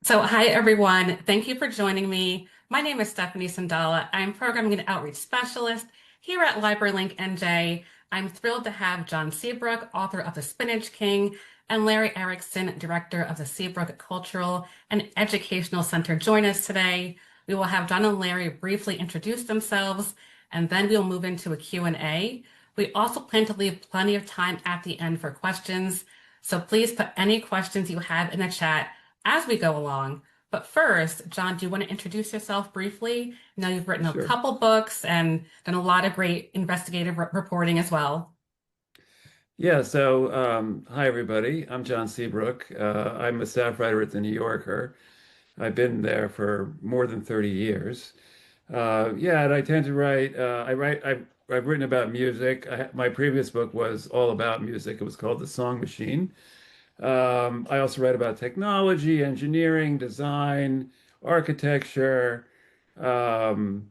Hi everyone. Thank you for joining me. My name is Stephanie Sandala. I'm Programming and Outreach Specialist here at LibraryLink NJ. I'm thrilled to have Jon Seabrook, author of The Spinach King, and Larry Ericksen, director of the Seabrook Cultural and Educational Center, join us today. We will have Jon and Larry briefly introduce themselves, and then we'll move into a Q&A. We also plan to leave plenty of time at the end for questions, so please put any questions you have in the chat as we go along. But first, Jon, do you want to introduce yourself briefly? I know you've written a Sure. couple books and done a lot of great investigative reporting as well. Yeah, so hi everybody. I'm Jon Seabrook. I'm a staff writer at the New Yorker. I've been there for more than 30 years. Yeah, and I tend to write. I've written about music. My previous book was all about music. It was called The Song Machine. I also write about technology, engineering, design, architecture. Um,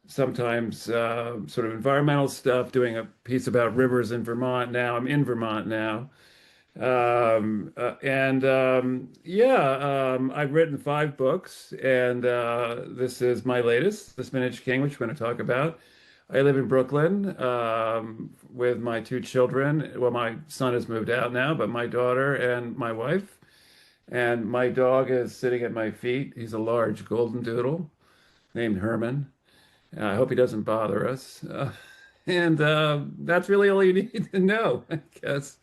Sometimes sort of environmental stuff, doing a piece about rivers in Vermont now. I'm in Vermont now. And yeah, I've written 5 books, and this is my latest, The Spinach King, which we're going to talk about. I live in Brooklyn with my 2 children. Well, my son has moved out now, but my daughter and my wife. And my dog is sitting at my feet. He's a large golden doodle named Herman. I hope he doesn't bother us. And that's really all you need to know, I guess.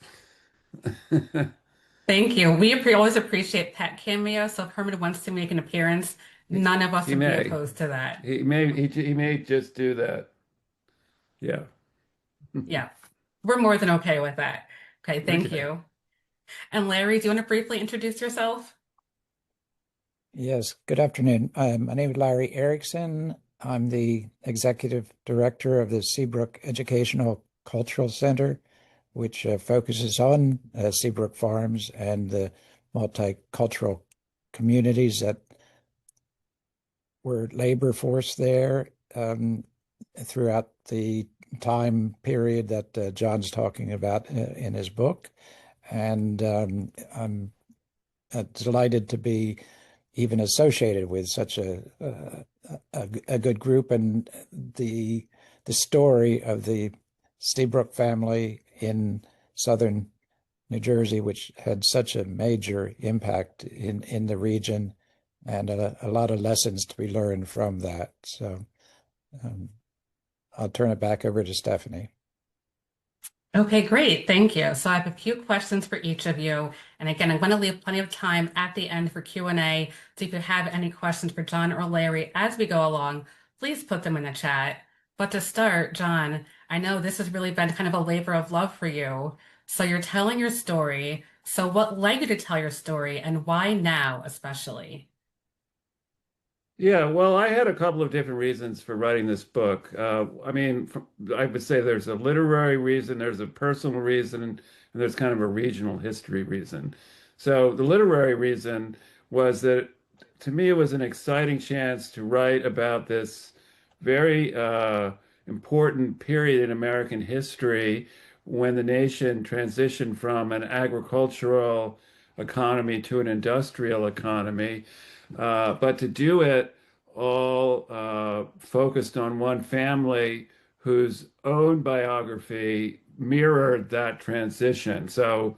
Thank you. Always appreciate pet cameos. So if Herman wants to make an appearance, He, none of us he would be may. opposed to that. He may just do that. Yeah. Yeah, we're more than okay with that. Okay, thank Okay. you. And Larry, do you want to briefly introduce yourself? Yes, good afternoon. My name is Larry Ericksen. I'm the executive director of the Seabrook Educational Cultural Center, which focuses on Seabrook Farms and the multicultural communities that were labor force there throughout the time period that Jon's talking about in his book. And I'm delighted to be even associated with such a good group, and the story of the Seabrook family in southern New Jersey, which had such a major impact in the region, and a lot of lessons to be learned from that. So um, I'll turn it back over to Stephanie. Okay, great. Thank you. So I have a few questions for each of you. And again, I'm going to leave plenty of time at the end for Q&A. So if you have any questions for Jon or Larry as we go along, please put them in the chat. But to start, Jon, I know this has really been kind of a labor of love for you. So you're telling your story. So what led you to tell your story and why now, especially? Yeah, well, I had a couple of different reasons for writing this book. I mean, I would say there's a literary reason, there's a personal reason, and there's kind of a regional history reason. So the literary reason was that to me it was an exciting chance to write about this very important period in American history when the nation transitioned from an agricultural economy to an industrial economy. But to do it all focused on one family whose own biography mirrored that transition. So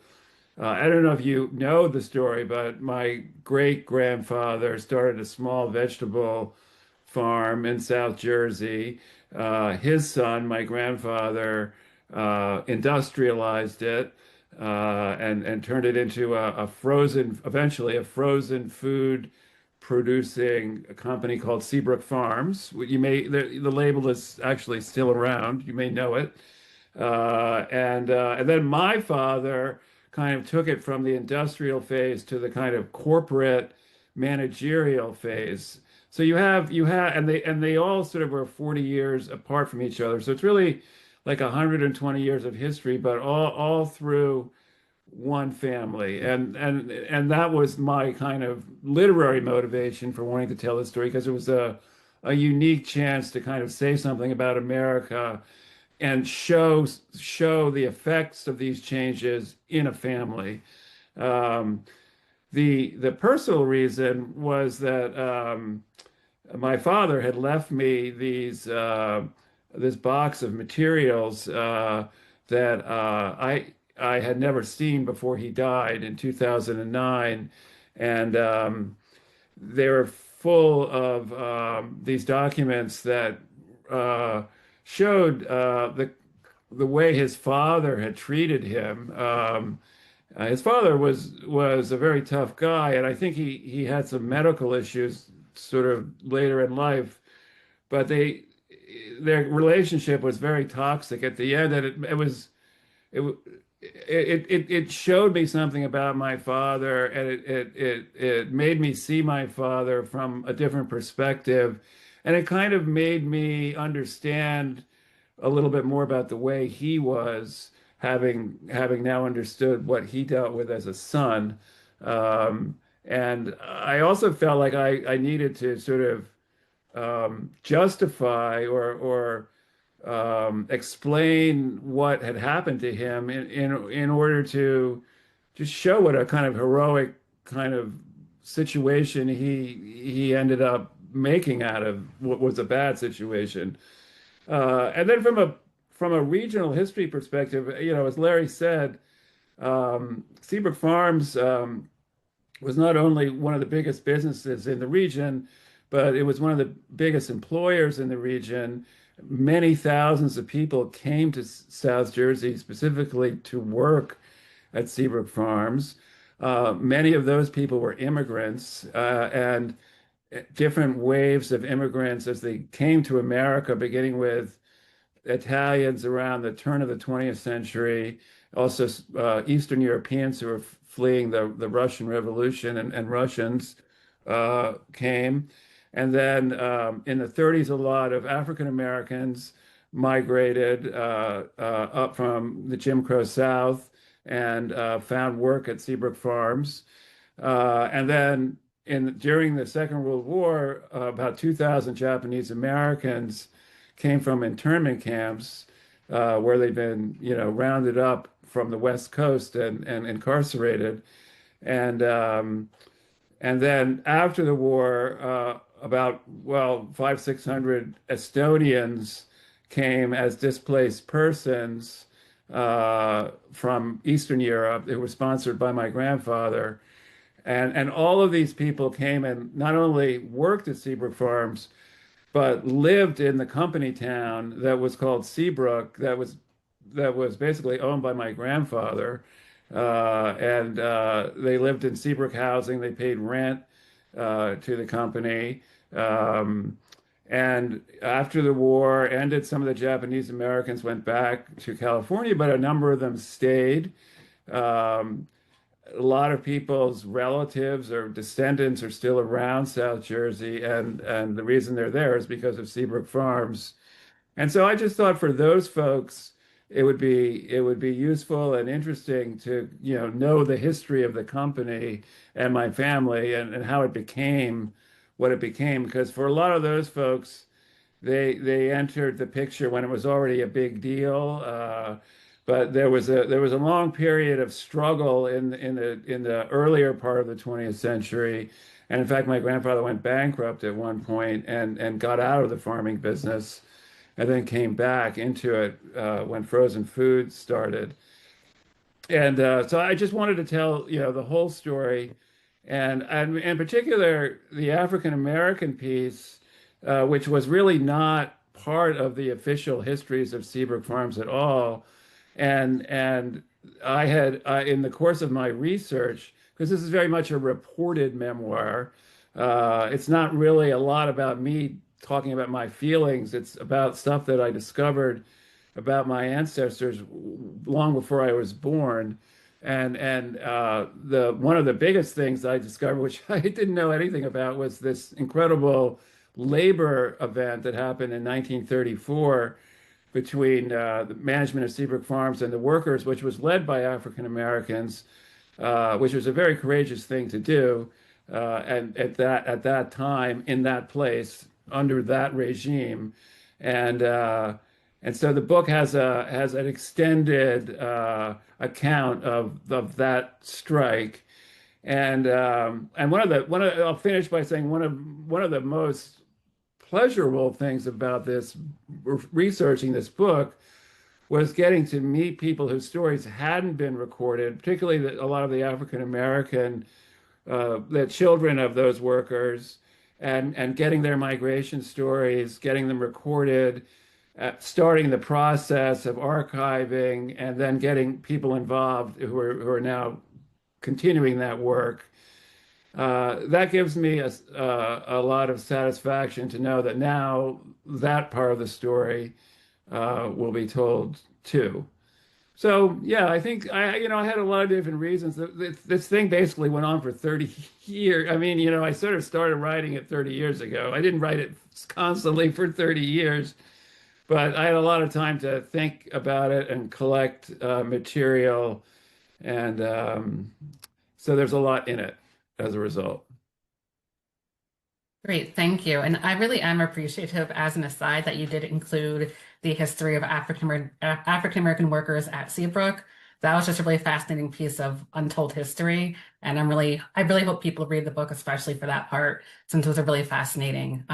I don't know if you know the story, but my great grandfather started a small vegetable farm in South Jersey. His son, my grandfather, industrialized it and turned it into a frozen, eventually a frozen food producing a company called Seabrook Farms. The label is actually still around. You may know it. And then my father kind of took it from the industrial phase to the kind of corporate managerial phase. So and they all sort of were 40 years apart from each other. So it's really like 120 years of history, but all through one family. And that was my kind of literary motivation for wanting to tell this story because it was a unique chance to kind of say something about America and show the effects of these changes in a family. Um, The personal reason was that my father had left me this box of materials that I had never seen before he died in 2009, and they were full of these documents that uh, showed the way his father had treated him. His father was a very tough guy, and I think he had some medical issues sort of later in life. But their relationship was very toxic at the end, and it it showed me something about my father, and it made me see my father from a different perspective, and it kind of made me understand a little bit more about the way he was, having now understood what he dealt with as a son. And I also felt like I needed to sort of justify or explain what had happened to him in order to just show what a kind of heroic kind of situation he ended up making out of what was a bad situation. And then from a regional history perspective, as Larry said, Seabrook Farms was not only one of the biggest businesses in the region, but it was one of the biggest employers in the region. Many thousands of people came to South Jersey specifically to work at Seabrook Farms. Many of those people were immigrants, and different waves of immigrants as they came to America, beginning with Italians around the turn of the 20th century, also Eastern Europeans who were fleeing the Russian Revolution, and Russians came. And then in the 30s, a lot of African Americans migrated up from the Jim Crow South and found work at Seabrook Farms. And then during the Second World War, about 2,000 Japanese Americans came from internment camps where they'd been, rounded up from the West Coast and incarcerated. And and then after the war, about, well, 600 Estonians came as displaced persons from Eastern Europe. They were sponsored by my grandfather. And all of these people came and not only worked at Seabrook Farms, but lived in the company town that was called Seabrook, that was basically owned by my grandfather. And they lived in Seabrook housing. They paid rent to the company. And after the war ended, some of the Japanese Americans went back to California, but a number of them stayed. Um, a lot of people's relatives or descendants are still around South Jersey, and the reason they're there is because of Seabrook Farms. And so I just thought for those folks, it would be useful and interesting to know the history of the company and my family, and how it became what it became. Because for a lot of those folks, they entered the picture when it was already a big deal. But there was a long period of struggle in the earlier part of the 20th century, and in fact, my grandfather went bankrupt at one point and got out of the farming business, and then came back into it when frozen foods started. And so I just wanted to tell, the whole story, and in particular the African American piece, which was really not part of the official histories of Seabrook Farms at all. And I had, in the course of my research, because this is very much a reported memoir, it's not really a lot about me talking about my feelings. It's about stuff that I discovered about my ancestors long before I was born. And the one of the biggest things I discovered, which I didn't know anything about, was this incredible labor event that happened in 1934 between the management of Seabrook Farms and the workers, which was led by African Americans, which was a very courageous thing to do, and at that time in that place under that regime. And so the book has an extended account of that strike. And I'll finish by saying one of the most pleasurable things about this researching this book was getting to meet people whose stories hadn't been recorded, particularly a lot of the African American, the children of those workers, and getting their migration stories, getting them recorded, starting the process of archiving, and then getting people involved who are now continuing that work. That gives me a lot of satisfaction to know that now that part of the story will be told too. So yeah, I think I had a lot of different reasons. This thing basically went on for 30 years. I mean, I sort of started writing it 30 years ago. I didn't write it constantly for 30 years, but I had a lot of time to think about it and collect material, and so there's a lot in it as a result. Great, thank you. And I really am appreciative, as an aside, that you did include the history of African American workers at Seabrook. That was just a really fascinating piece of untold history, and I really hope people read the book, especially for that part, since it was a really fascinating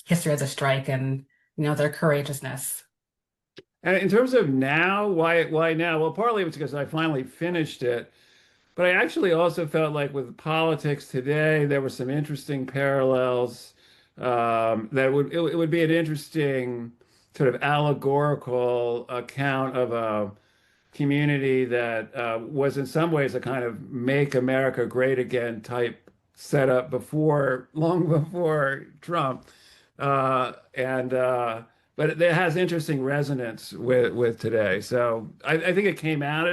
history of the strike and their courageousness. And in terms of now, why now? Well, partly it's because I finally finished it. But I actually also felt like with politics today, there were some interesting parallels. It would be an interesting sort of allegorical account of a community that was in some ways a kind of make America great again type setup long before Trump. And But it has interesting resonance with today. So I think it came out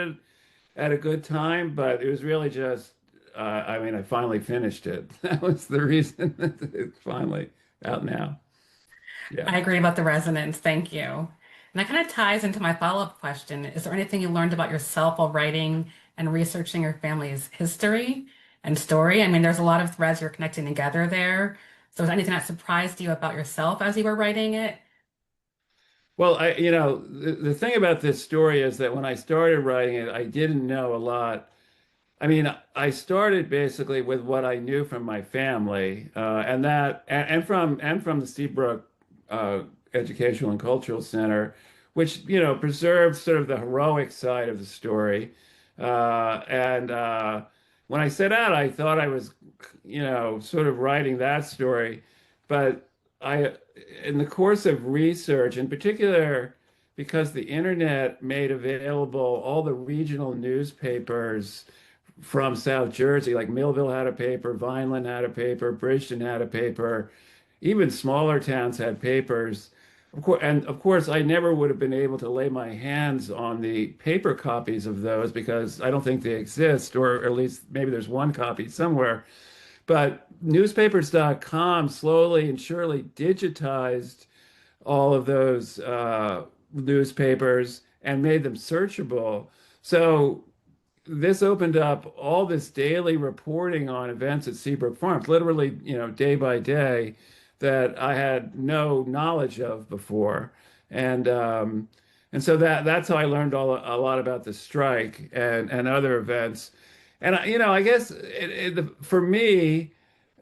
at a good time, but it was really just, I mean, I finally finished it. That was the reason that it's finally out now. Yeah. I agree about the resonance. Thank you. And that kind of ties into my follow-up question. Is there anything you learned about yourself while writing and researching your family's history and story? I mean, there's a lot of threads you're connecting together there. So is there anything that surprised you about yourself as you were writing it? Well, the thing about this story is that when I started writing it, I didn't know a lot. I mean, I started basically with what I knew from my family, and from the Seabrook Educational and Cultural Center, which preserved sort of the heroic side of the story. And When I set out, I thought I was, sort of writing that story, but I, in the course of research, in particular, because the internet made available all the regional newspapers from South Jersey, like Millville had a paper, Vineland had a paper, Bridgeton had a paper, even smaller towns had papers. Of course, I never would have been able to lay my hands on the paper copies of those because I don't think they exist, or at least maybe there's one copy somewhere. But newspapers.com slowly and surely digitized all of those newspapers and made them searchable. So this opened up all this daily reporting on events at Seabrook Farms, literally, day by day, that I had no knowledge of before. And and so that's how I learned a lot about the strike and other events. And I guess for me,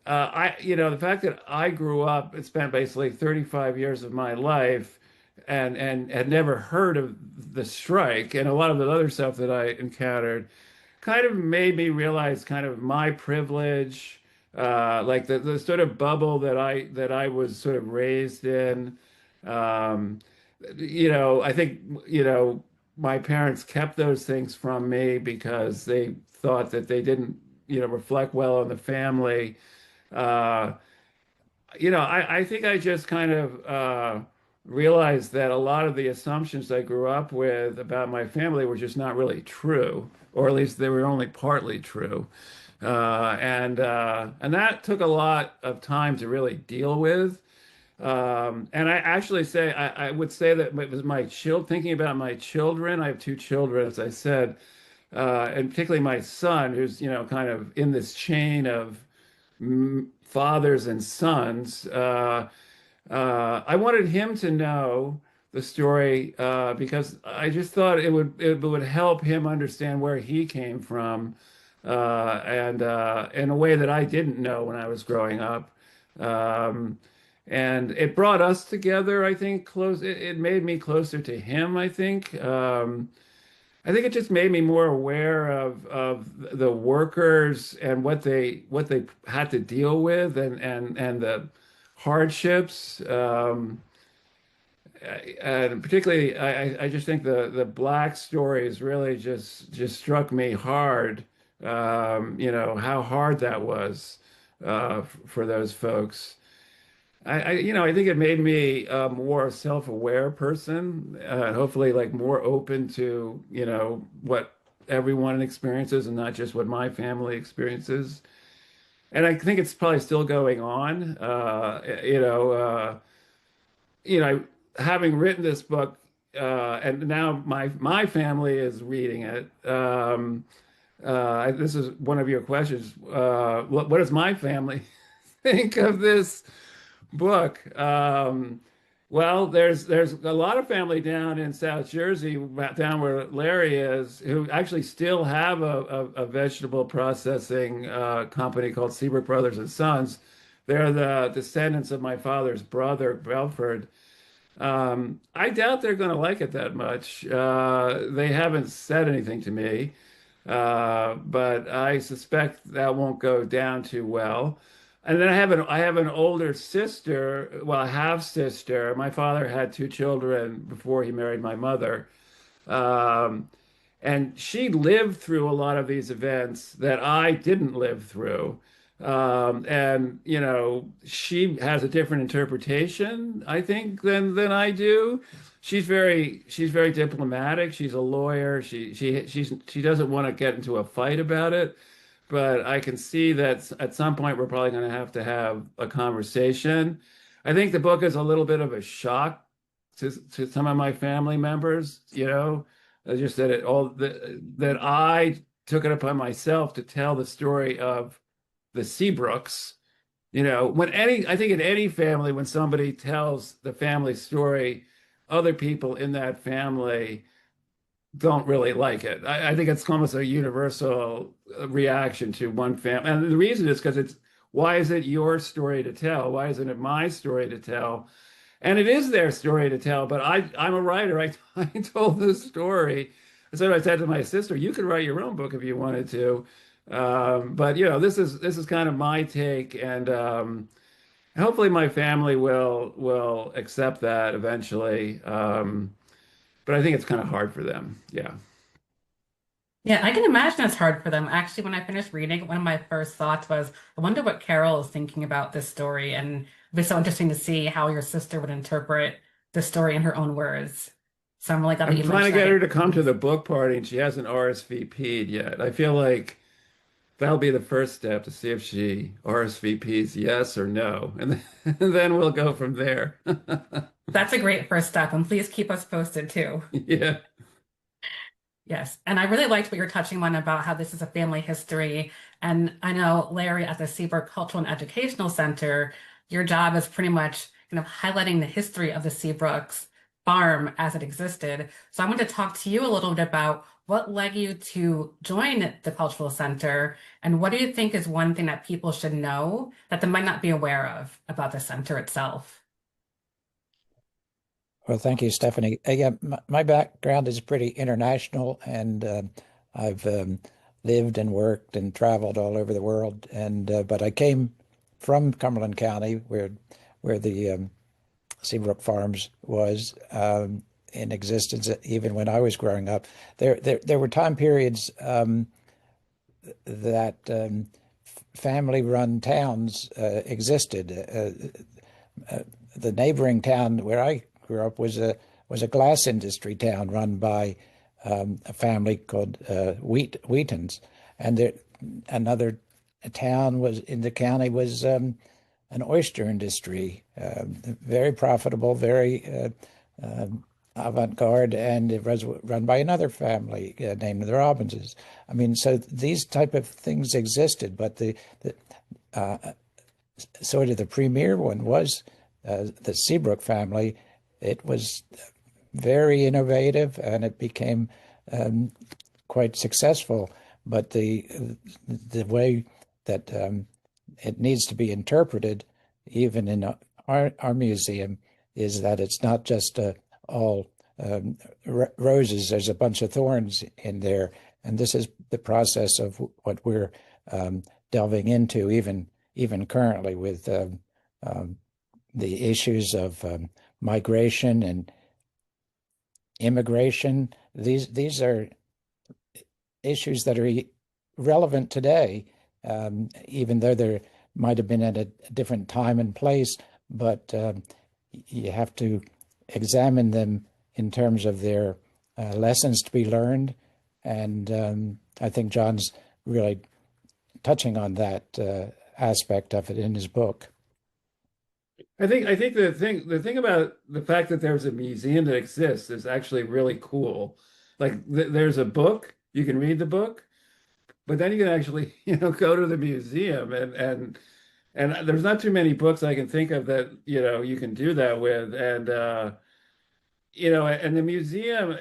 the fact that I grew up and spent basically 35 years of my life and had never heard of the strike and a lot of the other stuff that I encountered kind of made me realize kind of my privilege, like the sort of bubble that I was sort of raised in. Um, I think, my parents kept those things from me because they thought that they didn't, reflect well on the family. Uh, I think I just kind of realized that a lot of the assumptions I grew up with about my family were just not really true, or at least they were only partly true. And that took a lot of time to really deal with. And I actually I would say that it was thinking about my children. I have two children, as I said, and particularly my son, who's, kind of in this chain of fathers and sons. I wanted him to know the story because I just thought it would help him understand where he came from, and in a way that I didn't know when I was growing up. Um, and it brought us together, I think, close. It made me closer to him, I think. I think it just made me more aware of the workers and what they had to deal with and the hardships. And particularly, I just think the black stories really just struck me hard. How hard that was for those folks. I think it made me a more self-aware person, hopefully like more open to, what everyone experiences and not just what my family experiences. And I think it's probably still going on. Having written this book, and now my family is reading it. This is one of your questions. What does my family think of this book? Well, there's a lot of family down in South Jersey, down where Larry is, who actually still have a vegetable processing company called Seabrook Brothers and Sons. They're the descendants of my father's brother, Belford. I doubt they're going to like it that much. They haven't said anything to me, but I suspect that won't go down too well. And then I have an older sister, well, a half sister. My father had two children before he married my mother. Um, and she lived through a lot of these events that I didn't live through. And she has a different interpretation, I think, than I do. She's very diplomatic. She's a lawyer. She doesn't want to get into a fight about it. But I can see that at some point we're probably going to have a conversation. I think the book is a little bit of a shock to some of my family members, just that I took it upon myself to tell the story of the Seabrooks. I think in any family, when somebody tells the family story, other people in that family don't really like it. I think it's almost a universal reaction to one family. And the reason is because why is it your story to tell? Why isn't it my story to tell? And it is their story to tell, but I'm a writer. I told this story. So I said to my sister, you could write your own book if you wanted to. But this is kind of my take, and hopefully my family will accept that eventually. But I think it's kind of hard for them. Yeah. Yeah, I can imagine it's hard for them. Actually, when I finished reading, one of my first thoughts was, I wonder what Carol is thinking about this story. And it'd be so interesting to see how your sister would interpret the story in her own words. So I'm really glad that I'm you trying to mentioned get her that. to come to the book party, and she hasn't RSVP'd yet. I feel like that'll be the first step to see if she RSVPs yes or no, and and then we'll go from there. That's a great first step, and please keep us posted too. Yeah. Yes, and I really liked what you're touching on about how this is a family history. And I know, Larry, at the Seabrook Cultural and Educational Center, your job is pretty much kind of highlighting the history of the Seabrooks farm as it existed. So I want to talk to you a little bit about what led you to join the Cultural Center, and what do you think is one thing that people should know that they might not be aware of about the center itself? Well, thank you, Stephanie. Yeah, my background is pretty international, and I've lived and worked and traveled all over the world. And but I came from Cumberland County, where the Seabrook Farms was in existence even when I was growing up. There were time periods that family-run towns existed. The neighboring town where I grew up was a glass industry town run by a family called Wheatons, and another town was in the county was an oyster industry, very profitable, very avant-garde, and it was run by another family named the Robbinses. I mean, so these type of things existed, but the sort of the premier one was the Seabrook family. It was very innovative, and it became quite successful. but the way that it needs to be interpreted, even in our museum, is that it's not just all roses. There's a bunch of thorns in there, and this is the process of what we're delving into, even currently with the issues of migration and immigration. These are issues that are relevant today, even though there might have been at a different time and place, but you have to examine them in terms of their lessons to be learned. And I think Jon's really touching on that aspect of it in his book. I think the thing about the fact that there's a museum that exists is actually really cool. Like there's a book, you can read the book, but then you can actually, go to the museum and there's not too many books I can think of that, you can do that with. And the museum,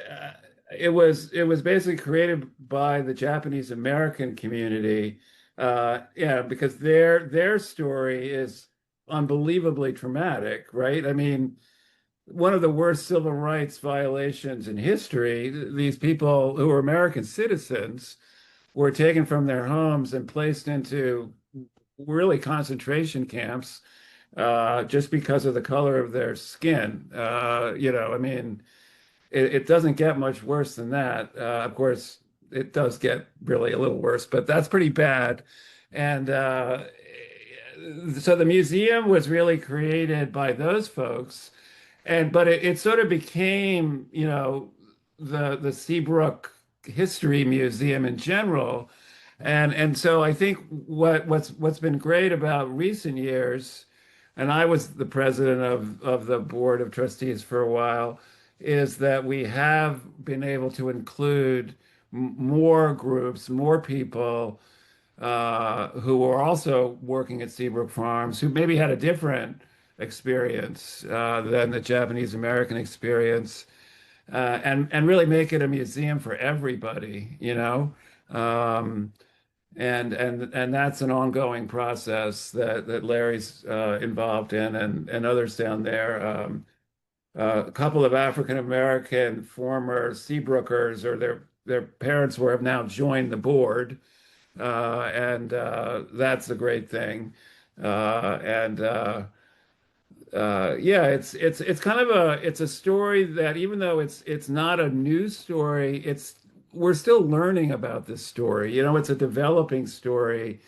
it was basically created by the Japanese American community. Yeah, because their story is unbelievably traumatic, right? I mean, one of the worst civil rights violations in history. These people who were American citizens were taken from their homes and placed into really concentration camps just because of the color of their skin. I mean, it doesn't get much worse than that. Of course, it does get really a little worse, but that's pretty bad. And so the museum was really created by those folks, but it sort of became, the Seabrook History Museum in general. And so I think what's been great about recent years, and I was the president of the board of trustees for a while, is that we have been able to include more groups, more people who were also working at Seabrook Farms, who maybe had a different experience than the Japanese American experience, and really make it a museum for everybody, Um, and that's an ongoing process that Larry's involved in, and others down there. A couple of African American former Seabrookers, or their parents have now joined the board, and that's a great thing. And Yeah, it's kind of a story that, even though it's not a news story, we're still learning about this story. It's a developing story,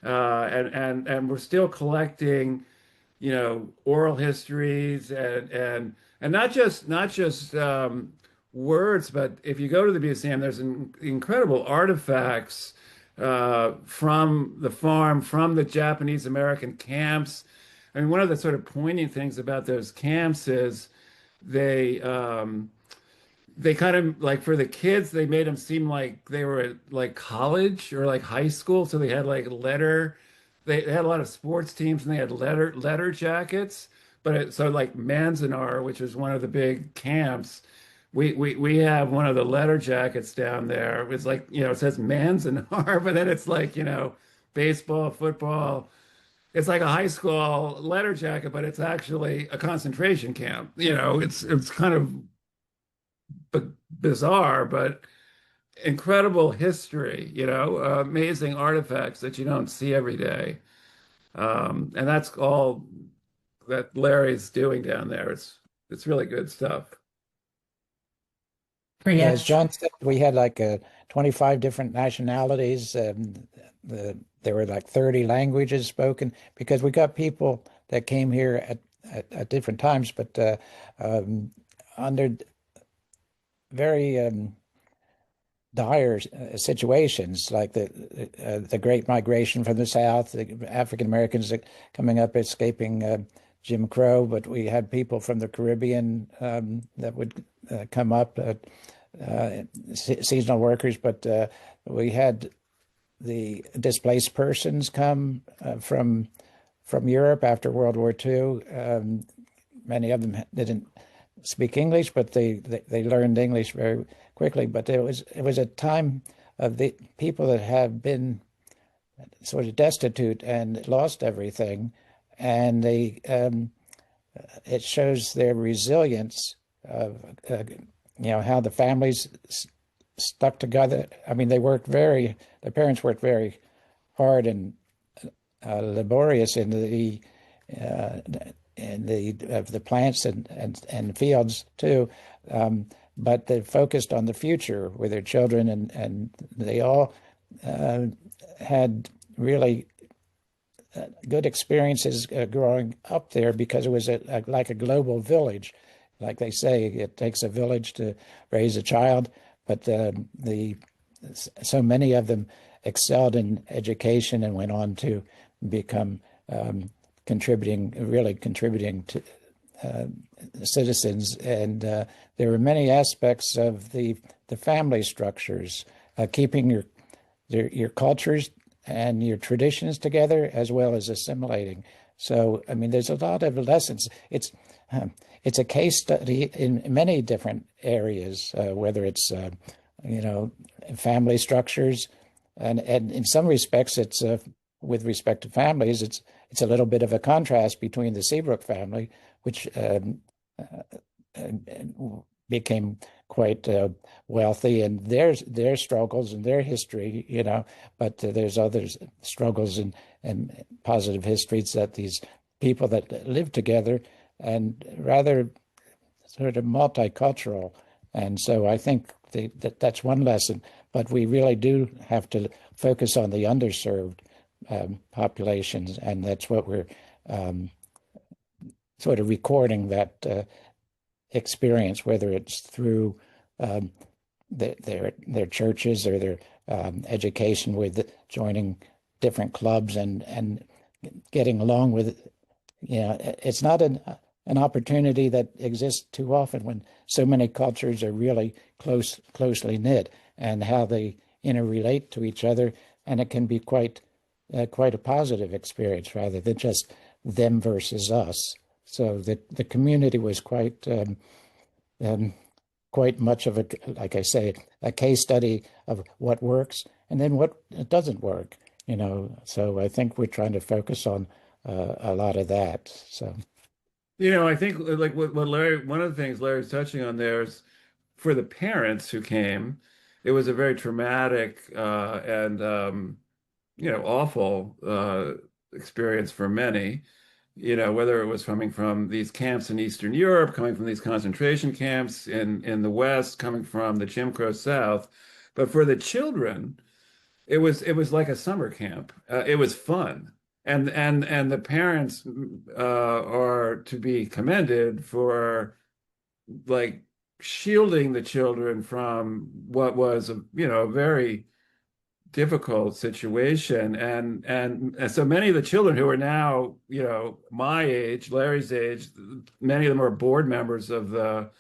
and we're still collecting, oral histories, and not just words, but if you go to the museum, there's incredible artifacts from the farm, from the Japanese American camps. I mean, one of the sort of poignant things about those camps is they they kind of, like, for the kids, they made them seem like they were at like college or like high school. So they had like they had a lot of sports teams, and they had letter jackets. But so like Manzanar, which is one of the big camps, we have one of the letter jackets down there. It's like, it says Manzanar, but then it's like, baseball, football. It's like a high school letter jacket, but it's actually a concentration camp. It's kind of bizarre, but incredible history, amazing artifacts that you don't see every day. And that's all that Larry's doing down there. It's really good stuff. Yeah, as Yes. Jon said, we had like 25 different nationalities. There were like 30 languages spoken, because we got people that came here at different times, but under very dire situations, like the Great Migration from the South, the African Americans coming up, escaping Jim Crow. But we had people from the Caribbean that would come up, seasonal workers. But we had the displaced persons come from Europe after World War II. Many of them didn't speak English, but they learned English very quickly. But it was a time of the people that have been sort of destitute and lost everything, and it shows their resilience of how the families stuck together. I mean, the parents worked very hard and laborious uh, in the of the plants and fields too, but they focused on the future with their children, and they all had really good experiences growing up there, because it was like a global village. Like they say, it takes a village to raise a child, but so many of them excelled in education and went on to become really contributing to citizens. And there were many aspects of the family structures, keeping your cultures and your traditions together, as well as assimilating. So, I mean, there's a lot of lessons. It's a case study in many different areas, whether it's family structures, and in some respects, it's with respect to families, it's a little bit of a contrast between the Seabrook family, which became quite wealthy, and their struggles and their history, but there's other struggles and positive histories that these people that live together and rather sort of multicultural. And so I think that's one lesson, but we really do have to focus on the underserved populations, and that's what we're sort of recording, that experience, whether it's through their churches or their education with joining different clubs and getting along with. It's not an opportunity that exists too often when so many cultures are really closely knit, and how they interrelate to each other, and it can be quite a positive experience rather than just them versus us. So the community was quite much of like I say, a case study of what works and then what doesn't work. So I think we're trying to focus on a lot of that. So. I think like what Larry, one of the things Larry's touching on there is for the parents who came, it was a very traumatic and awful experience for many. Whether it was coming from these camps in Eastern Europe, coming from these concentration camps in the West, coming from the Jim Crow South. But for the children, it was like a summer camp. It was fun. And the parents are to be commended for like shielding the children from what was a very difficult situation. And so many of the children who are now, my age, Larry's age, many of them are board members of the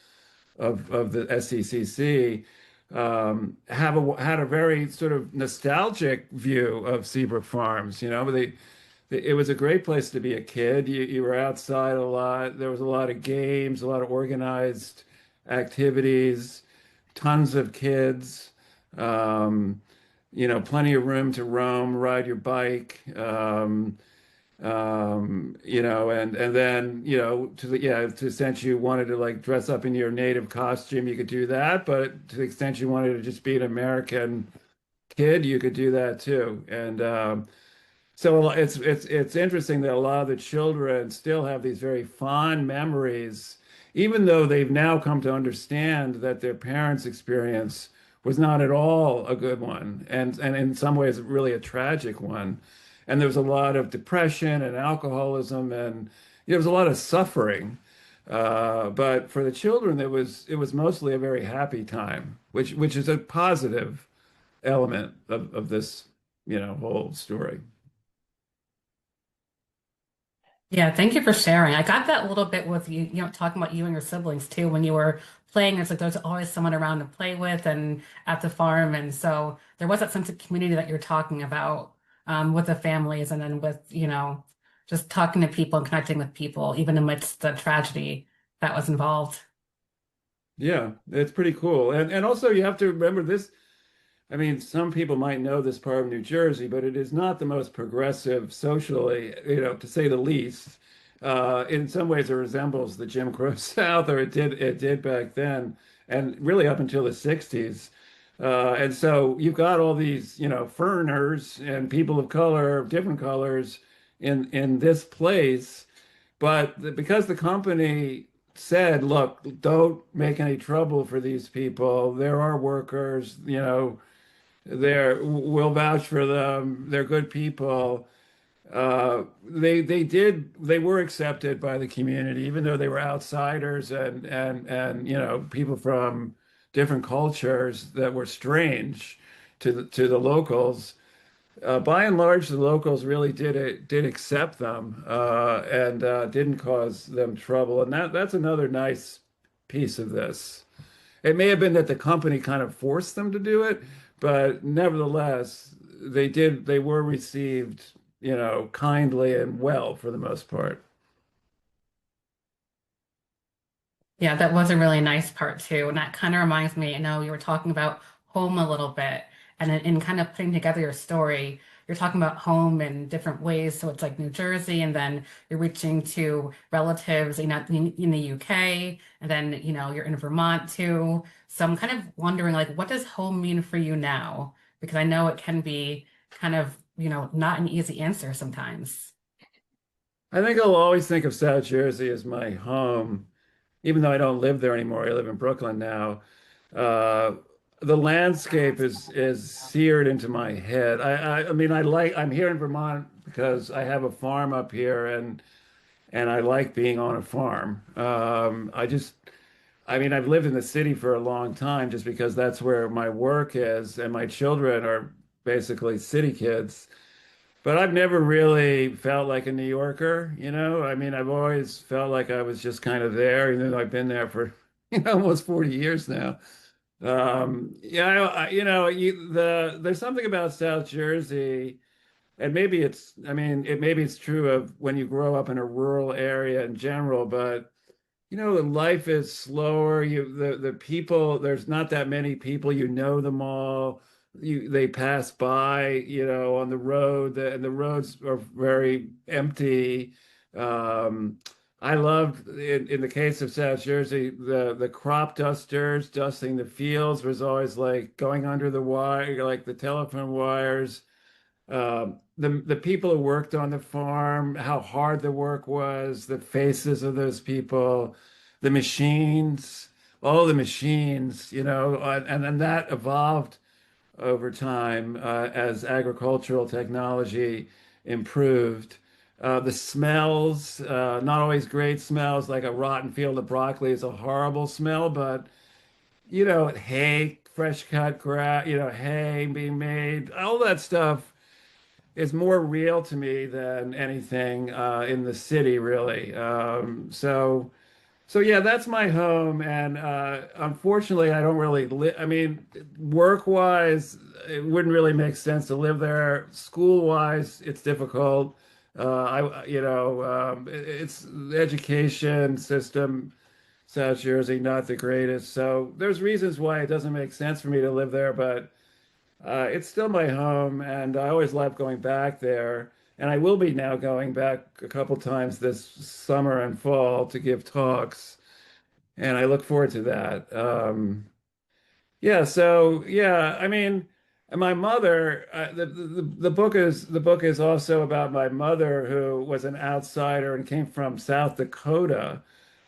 SCCC, had a very sort of nostalgic view of Seabrook Farms. It was a great place to be a kid. You were outside a lot. There was a lot of games, a lot of organized activities, tons of kids. Plenty of room to roam, ride your bike, and then, to the extent you wanted to like dress up in your native costume, you could do that. But to the extent you wanted to just be an American kid, you could do that too. And so it's interesting that a lot of the children still have these very fond memories, even though they've now come to understand that their parents' experience was not at all a good one, and in some ways really a tragic one. And there was a lot of depression and alcoholism, and there was a lot of suffering. But for the children, it was mostly a very happy time, which is a positive element of this, whole story. Yeah, thank you for sharing. I got that a little bit with you, talking about you and your siblings too. When you were playing, it's like there's always someone around to play with and at the farm. And so there was that sense of community that you're talking about with the families, and then with, just talking to people and connecting with people, even amidst the tragedy that was involved. Yeah, it's pretty cool. And also you have to remember this. I mean, some people might know this part of New Jersey, but it is not the most progressive socially, to say the least. In some ways, it resembles the Jim Crow South, or it did back then, and really up until the 60s. And so you've got all these, foreigners and people of color, different colors in this place. But because the company said, look, don't make any trouble for these people. There are workers, we'll vouch for them. They're good people. They were accepted by the community, even though they were outsiders and people from different cultures that were strange to the locals. By and large, the locals really did accept them and didn't cause them trouble, and that's another nice piece of this. It may have been that the company kind of forced them to do it, but nevertheless, they were received, kindly and well for the most part. Yeah, that was a really nice part too. And that kind of reminds me, I know you were talking about home a little bit, and in kind of putting together your story, you're talking about home in different ways. So it's like New Jersey, and then you're reaching to relatives, in the UK, and then, you're in Vermont too. So I'm kind of wondering, like, what does home mean for you now? Because I know it can be kind of, not an easy answer sometimes. I think I'll always think of South Jersey as my home, even though I don't live there anymore. I live in Brooklyn now. Uh, the landscape is seared into my head. I mean, I'm here in Vermont because I have a farm up here, and I like being on a farm. I mean, I've lived in the city for a long time just because that's where my work is, and my children are basically city kids. But I've never really felt like a New Yorker, I mean, I've always felt like I was just kind of there, even though I've been there for, almost 40 years now. Yeah, there's something about South Jersey, and I mean, maybe it's true of when you grow up in a rural area in general, but life is slower. The people, there's not that many people, them all. They pass by, on the road, and the roads are very empty. Um, I loved in the case of South Jersey, the crop dusters dusting the fields was always like going under the wire, like the telephone wires. The people who worked on the farm, how hard the work was, the faces of those people, the machines, all the machines, and then that evolved over time as agricultural technology improved. The smells, not always great smells, like a rotten field of broccoli is a horrible smell, but hay, fresh cut grass, hay being made, all that stuff is more real to me than anything in the city, really. So yeah, that's my home, and unfortunately, I don't really live. I mean, work-wise, it wouldn't really make sense to live there. School-wise, it's difficult. It's the education system, South Jersey, not the greatest. So there's reasons why it doesn't make sense for me to live there, but it's still my home, and I always love going back there. And I will be now going back a couple times this summer and fall to give talks, and I look forward to that. Yeah, so yeah, I mean, and my mother, the book is also about my mother who was an outsider and came from South Dakota,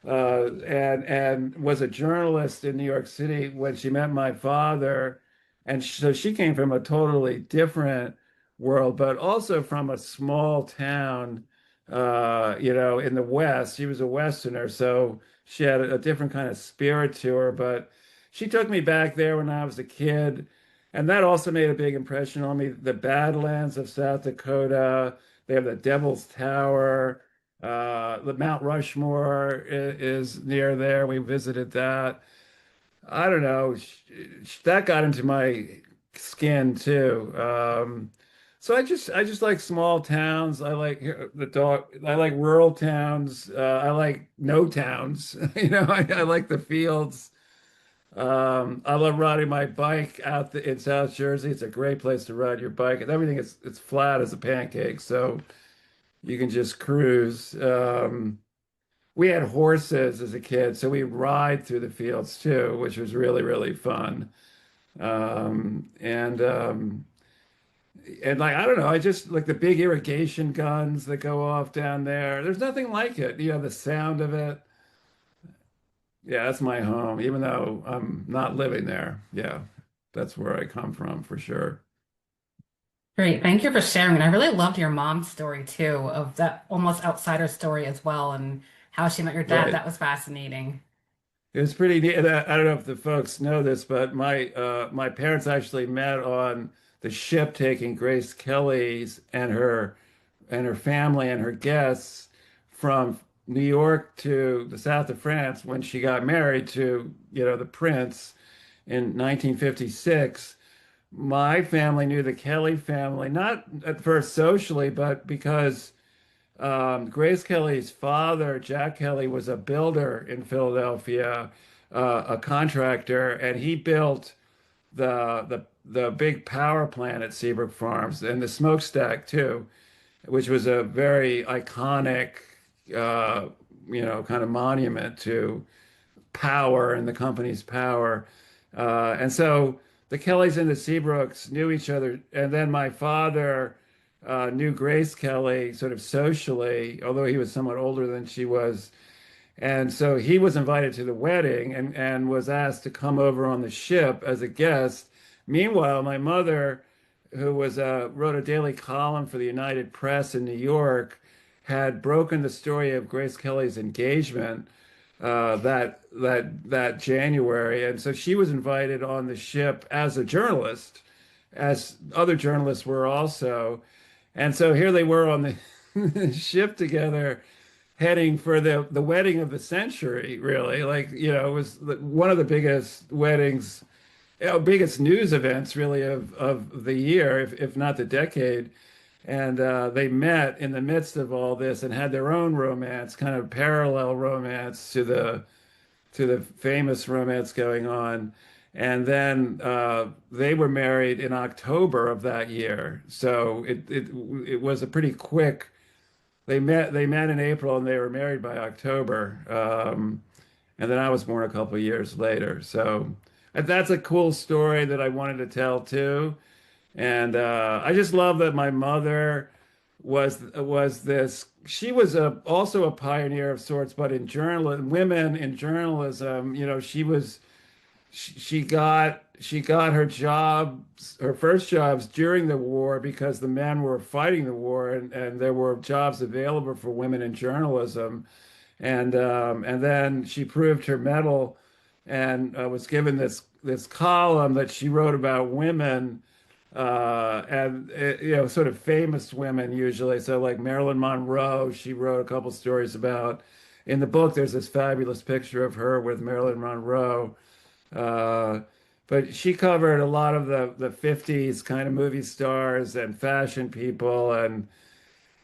and was a journalist in New York City when she met my father, and so she came from a totally different world, but also from a small town, in the West. She was a Westerner, so she had a different kind of spirit to her, but. She took me back there when I was a kid, and that also made a big impression on me. The Badlands of South Dakota, they have the Devil's Tower, the Mount Rushmore is near there. We visited that. I don't know, that got into my skin too. So I just like small towns. I like the dog. I like rural towns. I like no towns. I like the fields. I love riding my bike in South Jersey. It's a great place to ride your bike, and everything is it's flat as a pancake, so you can just cruise. We had horses as a kid, so we ride through the fields too, which was really, really fun. Um, and um, and like I don't know, I just like the big irrigation guns that go off down there. There's nothing like it. You know, the sound of it. Yeah, that's my home, even though I'm not living there. Yeah, that's where I come from for sure. Great. Thank you for sharing. And I really loved your mom's story too, of that almost outsider story as well, and how she met your dad. Right. That was fascinating. It was pretty neat. And I don't know if the folks know this, but my parents actually met on the ship taking Grace Kelly's and her family and her guests from New York to the south of France when she got married to, the prince in 1956. My family knew the Kelly family, not at first socially, but because Grace Kelly's father, Jack Kelly, was a builder in Philadelphia, a contractor, and he built the big power plant at Seabrook Farms and the smokestack too, which was a very iconic, uh, kind of monument to power and the company's power. And so the Kellys and the Seabrooks knew each other. And then my father knew Grace Kelly sort of socially, although he was somewhat older than she was. And so he was invited to the wedding and was asked to come over on the ship as a guest. Meanwhile, my mother, who wrote a daily column for the United Press in New York, had broken the story of Grace Kelly's engagement that January, and so she was invited on the ship as a journalist, as other journalists were also, and so here they were on the ship together, heading for the wedding of the century. Really, like it was one of the biggest weddings, biggest news events, really of the year, if not the decade. And they met in the midst of all this and had their own romance, kind of parallel romance to the famous romance going on. And then they were married in October of that year. So it was a pretty quick. They met in April and they were married by October. And then I was born a couple of years later. So that's a cool story that I wanted to tell too. And I just love that my mother was this. She was also a pioneer of sorts, but in journalism, women in journalism, she got her first jobs during the war because the men were fighting the war, and there were jobs available for women in journalism, and then she proved her mettle and was given this column that she wrote about women and sort of famous women usually. So like Marilyn Monroe, she wrote a couple stories about. In the book, there's this fabulous picture of her with Marilyn Monroe. Uh, but she covered a lot of the 50s kind of movie stars and fashion people, and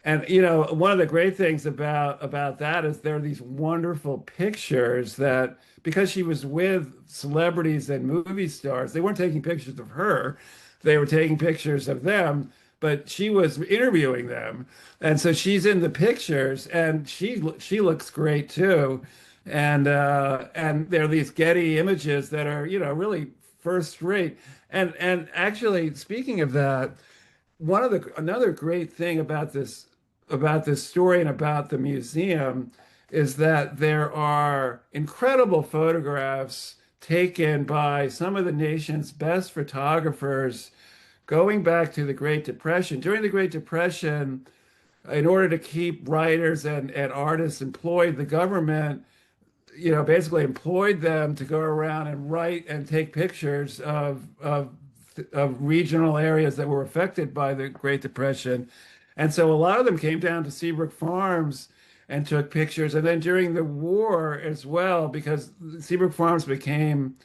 one of the great things about that is there are these wonderful pictures that because she was with celebrities and movie stars, they weren't taking pictures of her, they were taking pictures of them, but she was interviewing them. And so she's in the pictures and she looks great too. And there are these Getty images that are, really first rate. And actually speaking of that, another great thing about this story and about the museum is that there are incredible photographs taken by some of the nation's best photographers going back to the Great Depression. During the Great Depression, in order to keep writers and artists employed, the government, basically employed them to go around and write and take pictures of regional areas that were affected by the Great Depression. And so a lot of them came down to Seabrook Farms and took pictures. And then during the war as well, because Seabrook Farms became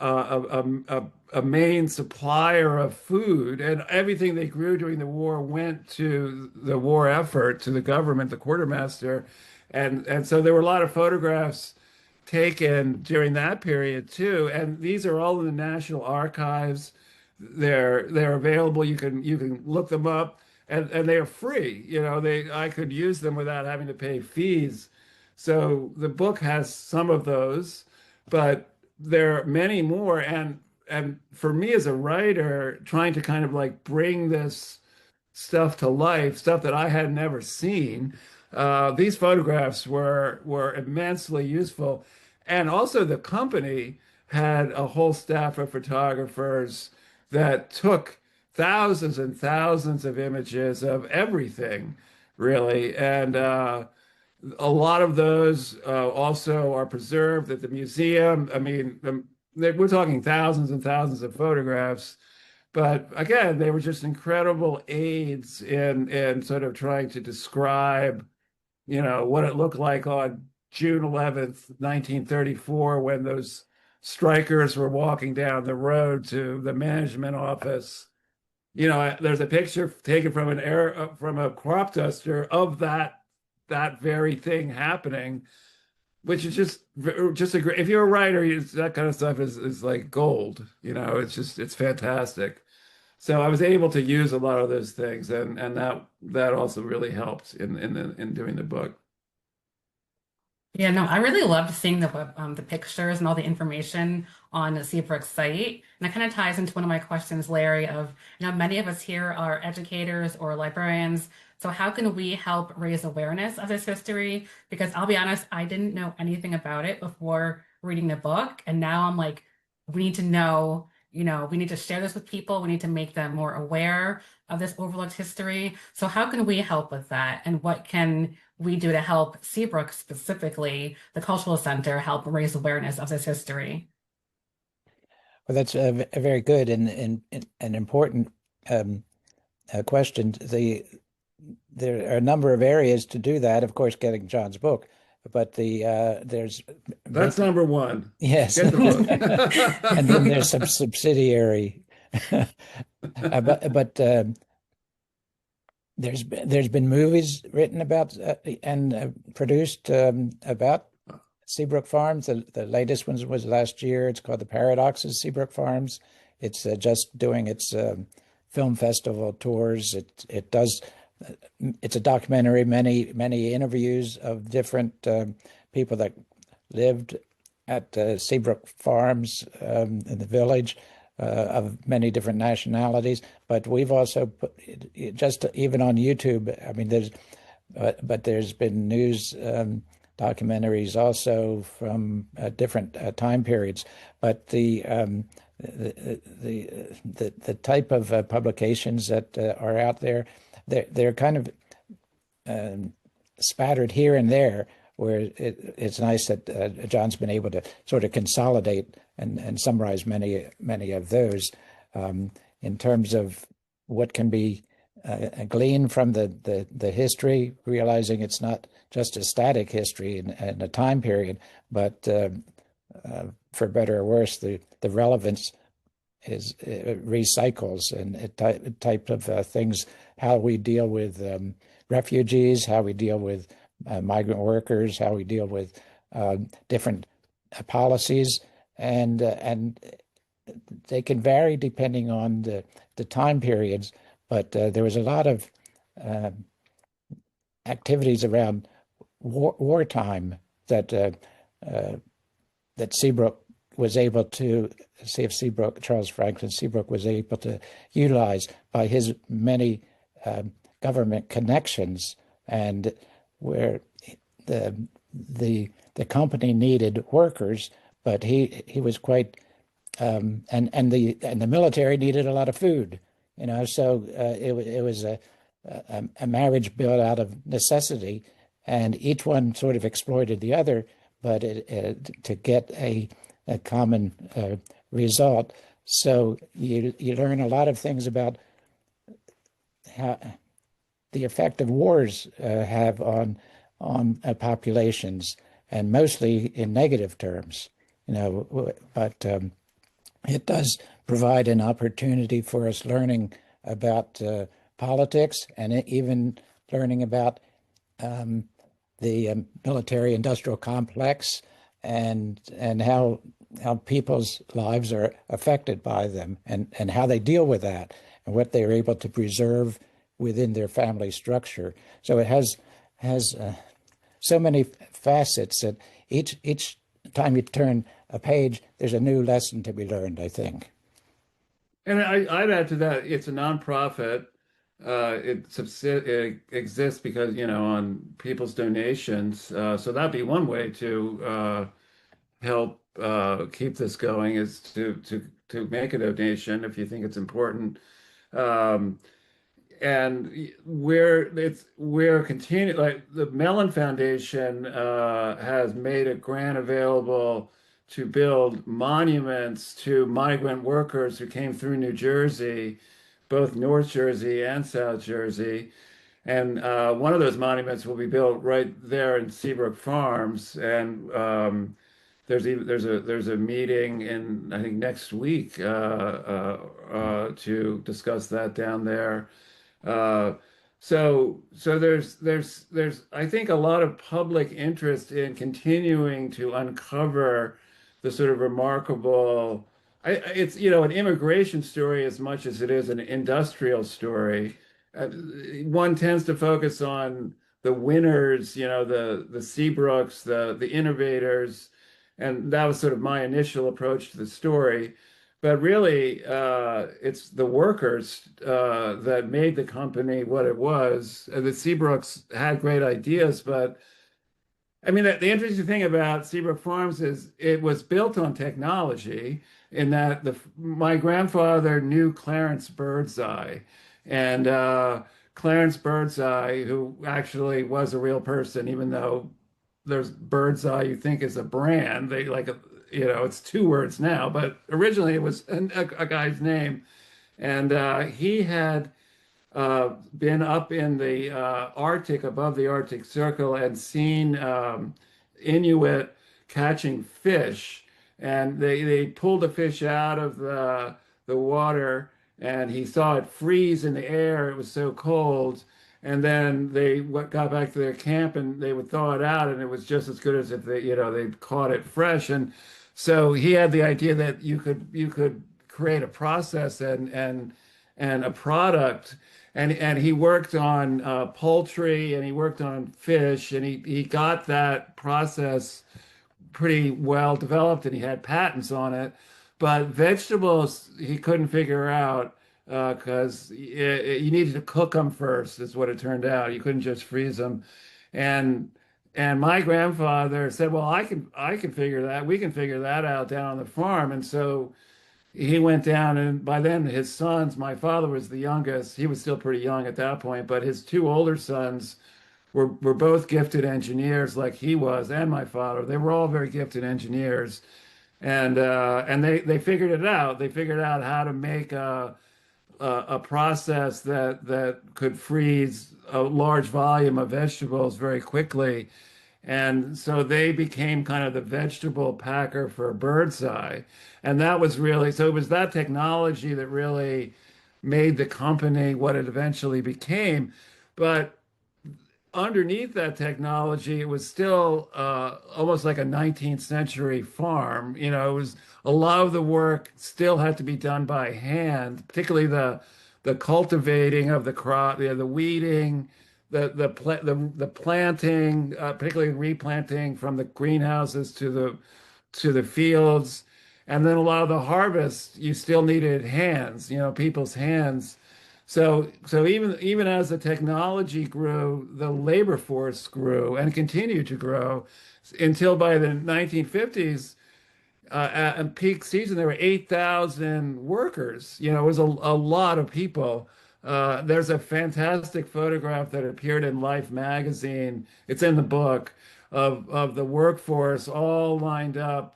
a main supplier of food, and everything they grew during the war went to the war effort, to the government, the quartermaster. And so there were a lot of photographs taken during that period too. And these are all in the National Archives. They're available. You can look them up, and they are free. I could use them without having to pay fees. So the book has some of those, but there are many more. And for me as a writer, trying to kind of like bring this stuff to life, stuff that I had never seen. These photographs were immensely useful, and also the company had a whole staff of photographers that took thousands and thousands of images of everything, really, and a lot of those also are preserved at the museum. I mean, we're talking thousands and thousands of photographs. But again, they were just incredible aids in sort of trying to describe, what it looked like on June 11th, 1934, when those strikers were walking down the road to the management office. There's a picture taken from from a crop duster of that very thing happening, which is just a great. If you're a writer, that kind of stuff is like gold. It's fantastic. So I was able to use a lot of those things, and that also really helped in doing the book. Yeah, no, I really loved seeing the pictures and all the information on Seabrook's site. And that kind of ties into one of my questions, Larry, of, many of us here are educators or librarians. So how can we help raise awareness of this history? Because I'll be honest, I didn't know anything about it before reading the book. And now I'm like, we need to know, we need to share this with people. We need to make them more aware of this overlooked history. So how can we help with that? And what can we do to help Seabrook, specifically the Cultural Center, help raise awareness of this history? Well, that's a very good and an important question. There are a number of areas to do that. Of course, getting Jon's book, but there's That's number one. yes, Get the book. and then there's some subsidiary, but there's been movies written about and produced about Seabrook Farms. The latest one was last year. It's called The Paradoxes Seabrook Farms. It's just doing its film festival tours. It does. It's a documentary, many interviews of different people that lived at Seabrook Farms in the village of many different nationalities. But we've also put just even on YouTube. I mean, but there's been news documentaries also from different time periods. But the type of publications that are out there, they're kind of spattered here and there, where it's nice that Jon's been able to sort of consolidate and summarize many of those in terms of what can be gleaned from the history, realizing it's not just a static history and a time period, but for better or worse, the relevance is recycles and type of things, how we deal with refugees, how we deal with migrant workers, how we deal with different policies, and they can vary depending on the time periods. But there was a lot of activities around wartime that that Seabrook was able to see if Charles Franklin Seabrook was able to utilize by his many government connections, and where the company needed workers, but he was quite and the military needed a lot of food, so it was a marriage built out of necessity, and each one sort of exploited the other, but to get a common result. So you learn a lot of things about how the effect of wars have on populations, and mostly in negative terms, but it does provide an opportunity for us learning about politics, and even learning about the military-industrial complex, and how people's lives are affected by them, and how they deal with that, and what they're able to preserve within their family structure. So it has so many facets that each time you turn a page, there's a new lesson to be learned, I think. And I'd add to that, it's a nonprofit. It exists because, on people's donations. So that'd be one way to help keep this going, is to make a donation if you think it's important. Um, and we're continuing, like the Mellon Foundation has made a grant available to build monuments to migrant workers who came through New Jersey, both North Jersey and South Jersey. And one of those monuments will be built right there in Seabrook Farms. And there's a meeting in, I think, next week to discuss that down there. Uh, so there's I think a lot of public interest in continuing to uncover the sort of remarkable. It's an immigration story as much as it is an industrial story. One tends to focus on the winners, the Seabrooks, the innovators, and that was sort of my initial approach to the story. But really, it's the workers that made the company what it was. The Seabrooks had great ideas, but I mean, the interesting thing about Seabrook Farms is it was built on technology, in that my grandfather knew Clarence Birdseye. And Clarence Birdseye, who actually was a real person, even though there's Birdseye you think is a brand. They like, it's two words now, but originally it was a guy's name. And he had been up in the Arctic, above the Arctic Circle, and seen Inuit catching fish. And they pulled the fish out of the water, and he saw it freeze in the air. It was so cold. And then they got back to their camp, and they would thaw it out, and it was just as good as if they'd caught it fresh. And so he had the idea that you could create a process and a product. And he worked on poultry, and he worked on fish, and he got that process pretty well developed, and he had patents on it. But vegetables he couldn't figure out because you needed to cook them first, is what it turned out. You couldn't just freeze them. And and my grandfather said, "Well, I can figure that. We can figure that out down on the farm." And so he went down, and by then his sons, my father was the youngest. He was still pretty young at that point, but his two older sons were both gifted engineers like he was, and my father. They were all very gifted engineers. And they figured it out. They figured out how to make a process that could freeze a large volume of vegetables very quickly. And so they became kind of the vegetable packer for Birdseye. And that was really, so it was that technology that really made the company what it eventually became. But underneath that technology, it was still almost like a 19th century farm. It was a lot of the work still had to be done by hand, particularly the cultivating of the crop, the weeding, the planting, particularly replanting from the greenhouses to the fields, and then a lot of the harvest, you still needed hands, people's hands. So even as the technology grew, the labor force grew and continued to grow until by the 1950s, at peak season, there were 8,000 workers. It was a lot of people. There's a fantastic photograph that appeared in Life magazine. It's in the book of the workforce all lined up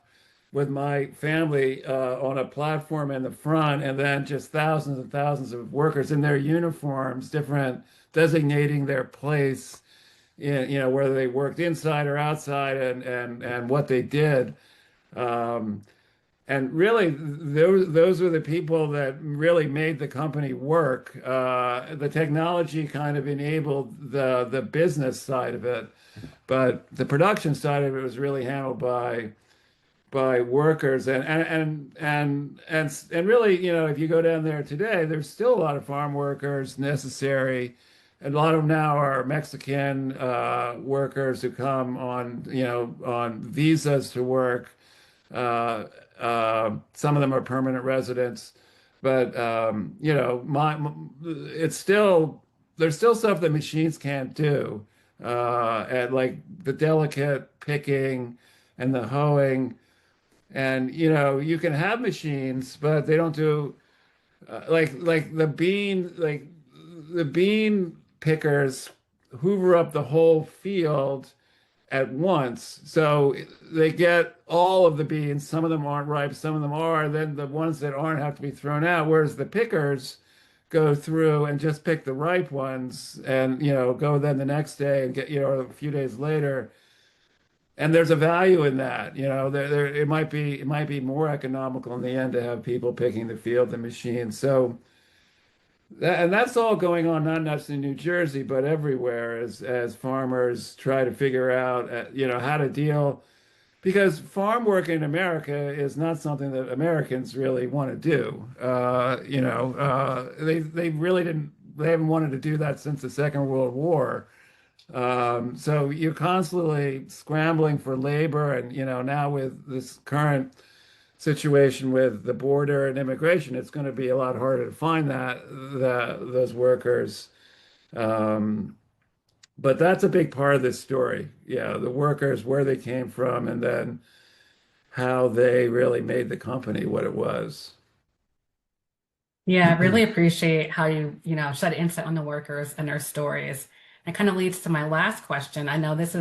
with my family on a platform in the front, and then just thousands and thousands of workers in their uniforms, different designating their place whether they worked inside or outside, and what they did. Um, and really those were the people that really made the company work. The technology kind of enabled the business side of it, but the production side of it was really handled by workers and really, if you go down there today, there's still a lot of farm workers necessary. And a lot of them now are Mexican workers who come on visas to work. Some of them are permanent residents, but it's still there's still stuff that machines can't do, and like the delicate picking and the hoeing. And you can have machines, but they don't do like the bean pickers hoover up the whole field at once. So they get all of the beans. Some of them aren't ripe, some of them are. Then the ones that aren't have to be thrown out. Whereas the pickers go through and just pick the ripe ones and go then the next day and get a few days later. And there's a value in that. It might be more economical in the end to have people picking the field than machines. So and that's all going on, not just in New Jersey, but everywhere as farmers try to figure out, how to deal, because farm work in America is not something that Americans really want to do. They haven't wanted to do that since the Second World War. So you're constantly scrambling for labor, and now with this current situation with the border and immigration, it's going to be a lot harder to find those workers. Um, but that's a big part of this story. Yeah, the workers, where they came from, and then how they really made the company what it was. Yeah, I really appreciate how you shed insight on the workers and their stories. It kind of leads to my last question. I know this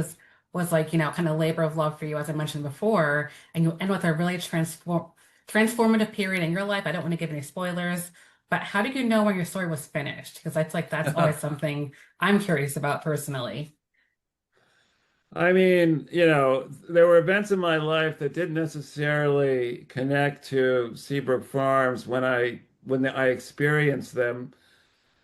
was like, kind of labor of love for you, as I mentioned before, and you end with a really transformative period in your life. I don't want to give any spoilers, but how did you know when your story was finished? Because that's always something I'm curious about personally. I mean, there were events in my life that didn't necessarily connect to Seabrook Farms when I experienced them.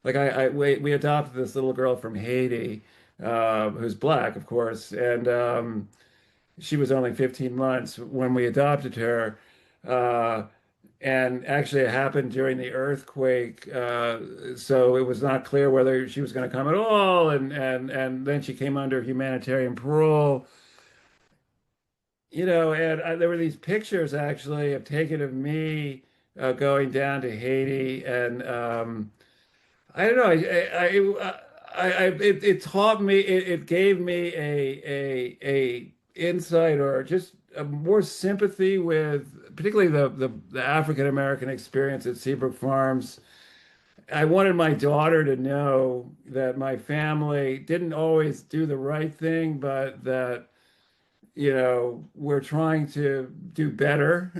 Like we adopted this little girl from Haiti, who's black, of course, and she was only 15 months when we adopted her. Uh, and actually, it happened during the earthquake, so it was not clear whether she was going to come at all. And then she came under humanitarian parole. And there were these pictures actually of taken of me going down to Haiti, and I don't know. It taught me. It gave me a insight, or just a more sympathy with, particularly the African American experience at Seabrook Farms. I wanted my daughter to know that my family didn't always do the right thing, but that we're trying to do better,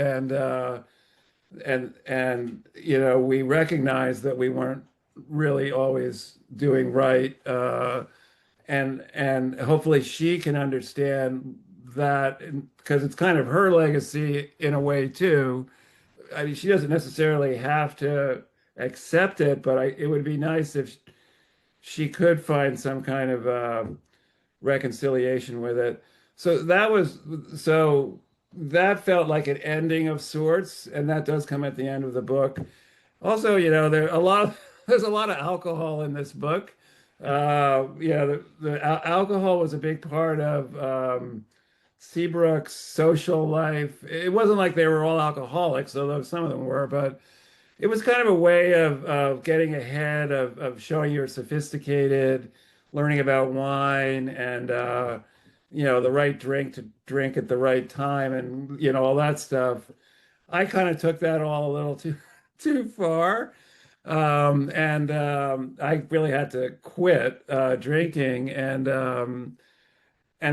and we recognize that we weren't really always doing right, and hopefully she can understand that, because it's kind of her legacy in a way too. I mean, she doesn't necessarily have to accept it, but it would be nice if she could find some kind of reconciliation with it. So that felt like an ending of sorts, and that does come at the end of the book. Also, there's a lot of alcohol in this book. The alcohol was a big part of Seabrook's social life. It wasn't like they were all alcoholics, although some of them were, but it was kind of a way of getting ahead, of showing you're sophisticated, learning about wine, and the right drink to drink at the right time, and all that stuff. I kind of took that all a little too far. And I really had to quit drinking, and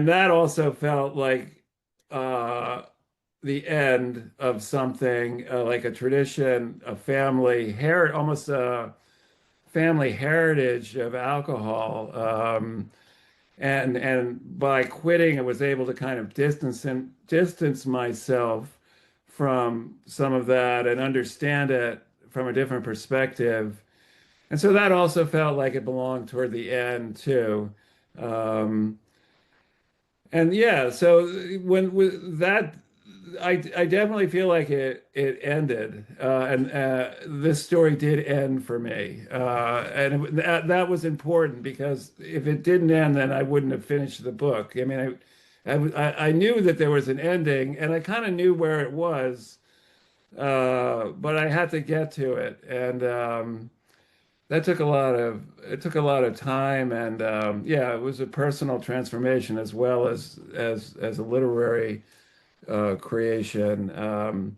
that also felt like uh, the end of something, like a tradition, almost a family heritage of alcohol. And by quitting, I was able to kind of distance myself from some of that and understand it from a different perspective. And so that also felt like it belonged toward the end too. Um, and yeah, so when with that, I definitely feel like it ended, and this story did end for me, that was important because if it didn't end, then I wouldn't have finished the book. I mean, I knew that there was an ending, and I kind of knew where it was, but I had to get to it, and that took a lot of time, and yeah, it was a personal transformation as well as a literary creation.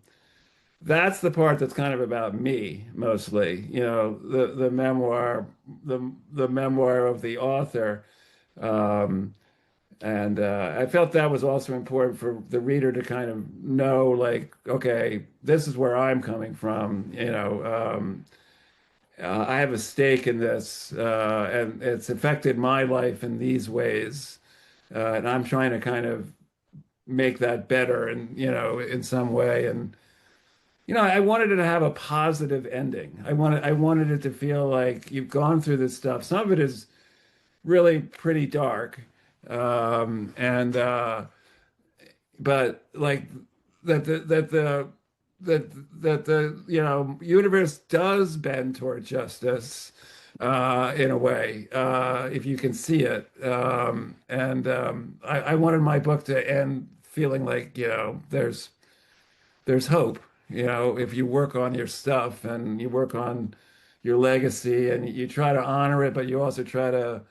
That's the part that's kind of about me mostly, the memoir, the memoir of the author. Um, and I felt that was also important for the reader to kind of know, like, okay, this is where I'm coming from, I have a stake in this, and it's affected my life in these ways. And I'm trying to kind of make that better and, in some way. And, I wanted it to have a positive ending. I wanted it to feel like you've gone through this stuff. Some of it is really pretty dark. And but like that the universe does bend toward justice in a way if you can see it, and I wanted my book to end feeling like there's hope, if you work on your stuff and you work on your legacy and you try to honor it, but you also try to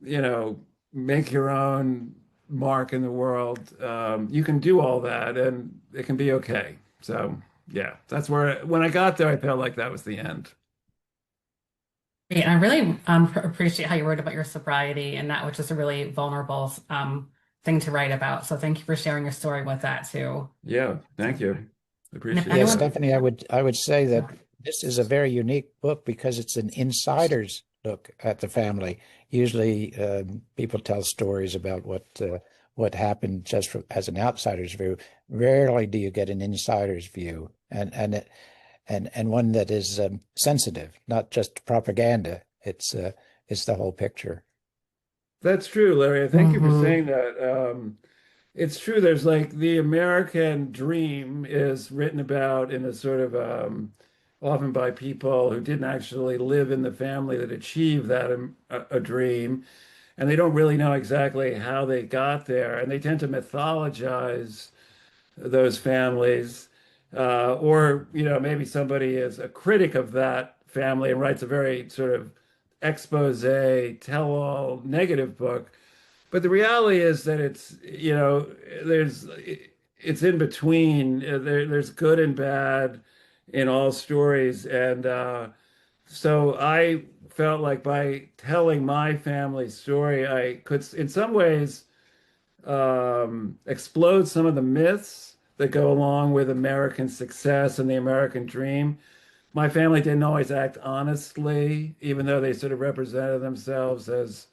you know, make your own mark in the world. You can do all that and it can be okay. So, yeah, that's where, when I got there, I felt like that was the end. And I really appreciate how you wrote about your sobriety and that, which is a really vulnerable thing to write about. So thank you for sharing your story with that too. Yeah, So, thank you. and if Appreciate Yeah, that. anyone, Stephanie, I would say that this is a very unique book because it's an insider's look at the family. Usually, people tell stories about what happened just as an outsider's view. Rarely do you get an insider's view, and one that is sensitive, not just propaganda. It's the whole picture. That's true, Larry. Thank you for Mhm. saying that. It's true. There's like the American dream is written about in a sort of often by people who didn't actually live in the family that achieved that a dream, and they don't really know exactly how they got there, and they tend to mythologize those families, or maybe somebody is a critic of that family and writes a very sort of expose, tell-all negative book. But the reality is that there's it's in between. There's good and bad in all stories, and so I felt like by telling my family story, I could, in some ways, explode some of the myths that go along with American success and the American dream. My family didn't always act honestly, even though they sort of represented themselves as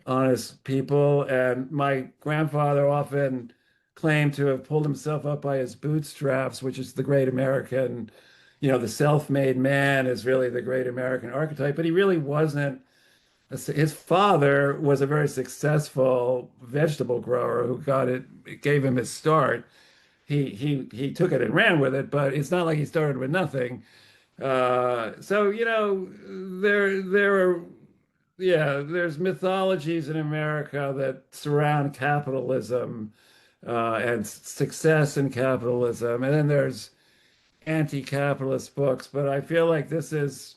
honest people. And my grandfather often claimed to have pulled himself up by his bootstraps, which is the great American, the self-made man is really the great American archetype, but he really wasn't. His father was a very successful vegetable grower who gave him his start. He took it and ran with it, but it's not like he started with nothing. So there are, yeah, there's mythologies in America that surround capitalism and success in capitalism, and then there's anti-capitalist books. But I feel like it's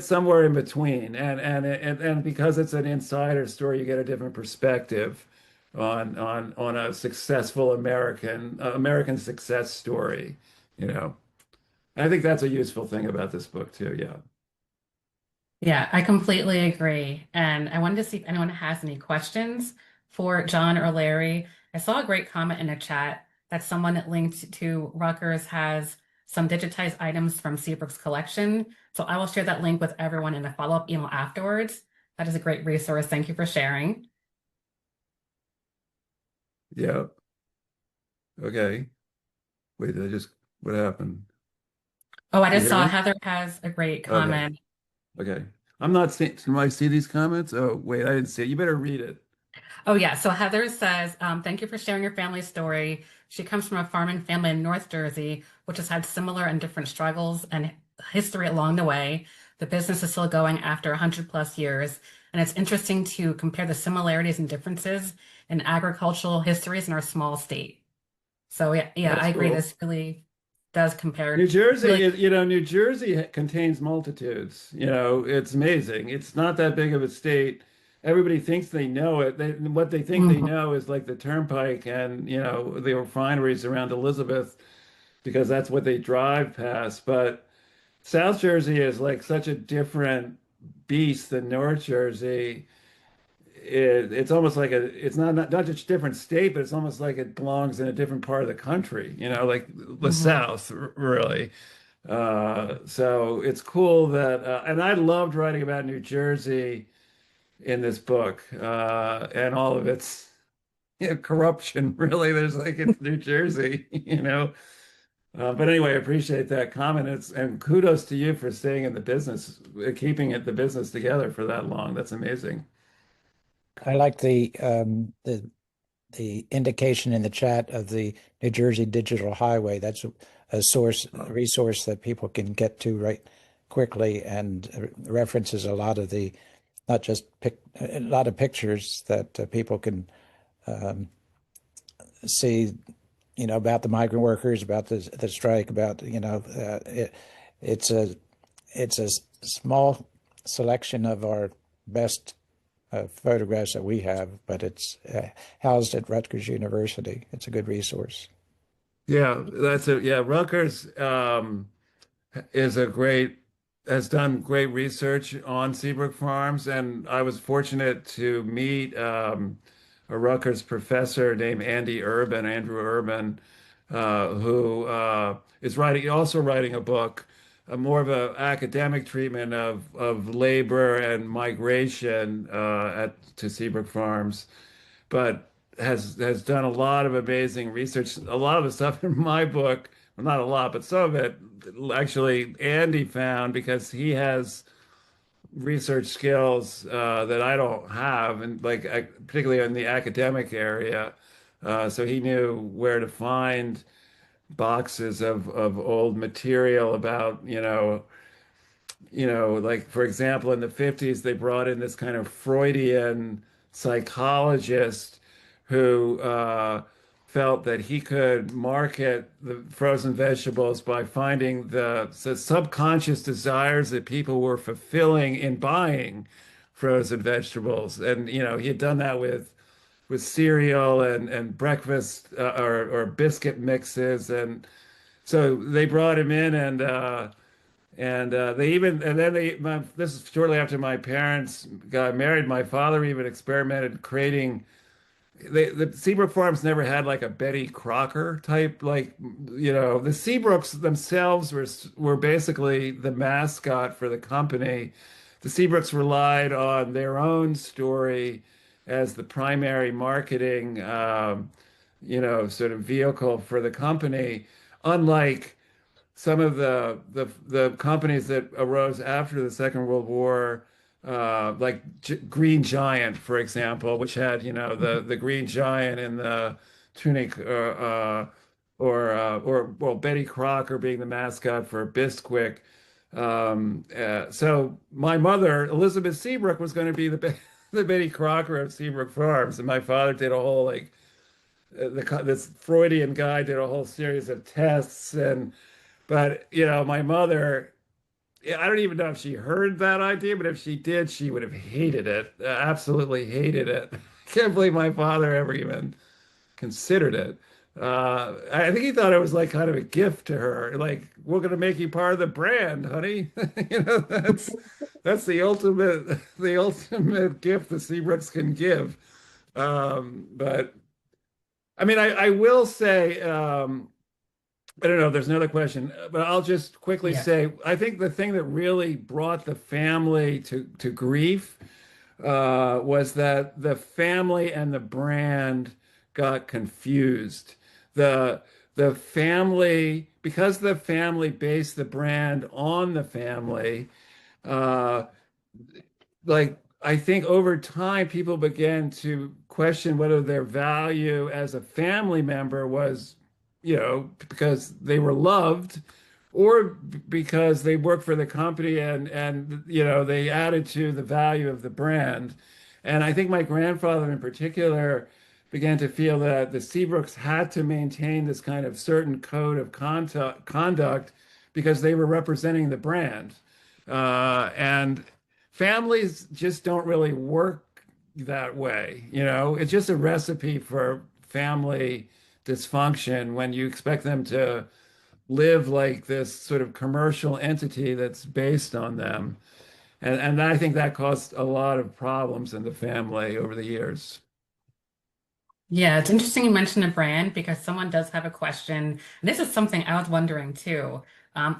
somewhere in between, and because it's an insider story, you get a different perspective on a successful American success story. You know, I think that's a useful thing about this book too. Yeah. Yeah, I completely agree. And I wanted to see if anyone has any questions for John or Larry. I saw a great comment in the chat that someone that linked to Rutgers has some digitized items from Seabrook's collection. So I will share that link with everyone in a follow-up email afterwards. That is a great resource. Thank you for sharing. Yeah. Okay. Wait, what happened? Oh, I You just hear saw me? Heather has a great Okay. comment. Okay. I'm not seeing, can I see these comments? Oh, wait, I didn't see it. You better read it. Oh, yeah. So Heather says, thank you for sharing your family story. She comes from a farming family in North Jersey, which has had similar and different struggles and history along the way. The business is still going after 100 plus years. And it's interesting to compare the similarities and differences in agricultural histories in our small state. So, yeah, I That's agree. cool. This really does compare New Jersey, really. New Jersey contains multitudes. It's amazing. It's not that big of a state. Everybody thinks they know it. What they think they Mhm, know is like the turnpike and, the refineries around Elizabeth, because that's what they drive past. But South Jersey is like such a different beast than North Jersey. It's almost like it's not just a different state, but it's almost like it belongs in a different part of the country, like the mhm. South, really. So it's cool that, and I loved writing about New Jersey in this book, and all of its corruption. Really, there's like it's New Jersey, you know. But anyway, I appreciate that comment. And kudos to you for staying in the business, keeping the business together for that long. That's amazing. I like the indication in the chat of the New Jersey Digital Highway. That's a resource that people can get to right quickly, and references a lot of the not just a lot of pictures that people can um, see, about the migrant workers, about the strike, about it's a it's a small selection of our best photographs that we have, but it's housed at Rutgers University. It's a good resource. Yeah, yeah. Rutgers is a great has done great research on Seabrook Farms, and I was fortunate to meet a Rutgers professor named Andrew Urban, who is also writing a book, more of an academic treatment of labor and migration at to Seabrook Farms, but has done a lot of amazing research. A lot of the stuff in my book, well, not a lot, but some of it actually Andy found, because he has research skills that I don't have, and like particularly in the academic area. So he knew where to find boxes of old material about, like for example, in the 50s, they brought in this kind of Freudian psychologist who felt that he could market the frozen vegetables by finding the subconscious desires that people were fulfilling in buying frozen vegetables. And, he had done that with cereal and breakfast or biscuit mixes. And so they brought him in, and they even, and then this is shortly after my parents got married. My father even experimented creating, the Seabrook Farms never had like a Betty Crocker type, like, the Seabrooks themselves were basically the mascot for the company. The Seabrooks relied on their own story as the primary marketing, sort of vehicle for the company, unlike some of the companies that arose after the Second World War, like Green Giant, for example, which had, the Green Giant in the tunic, or well, Betty Crocker being the mascot for Bisquick. So my mother, Elizabeth Seabrook, was going to be the Betty Crocker of Seabrook Farms, and my father did a whole like this Freudian guy did a whole series of tests. But, my mother, I don't even know if she heard that idea, but if she did, she would have hated it, absolutely hated it. Can't believe my father ever even considered it. I think he thought it was like kind of a gift to her, like, we're going to make you part of the brand, honey. That's the ultimate gift the Seabrooks can give. But I mean, I will say, I don't know if there's another question, but I'll just quickly Yes. say, I think the thing that really brought the family to grief was that the family and the brand got confused. the the family, because the family based the brand on the family, uh, like I think over time people began to question whether their value as a family member was, because they were loved or because they worked for the company and they added to the value of the brand. And I think my grandfather in particular began to feel that the Seabrooks had to maintain this kind of certain code of conduct because they were representing the brand. And families just don't really work that way. It's just a recipe for family dysfunction when you expect them to live like this sort of commercial entity that's based on them. And I think that caused a lot of problems in the family over the years. Yeah, it's interesting you mentioned a brand because someone does have a question. And this is something I was wondering too.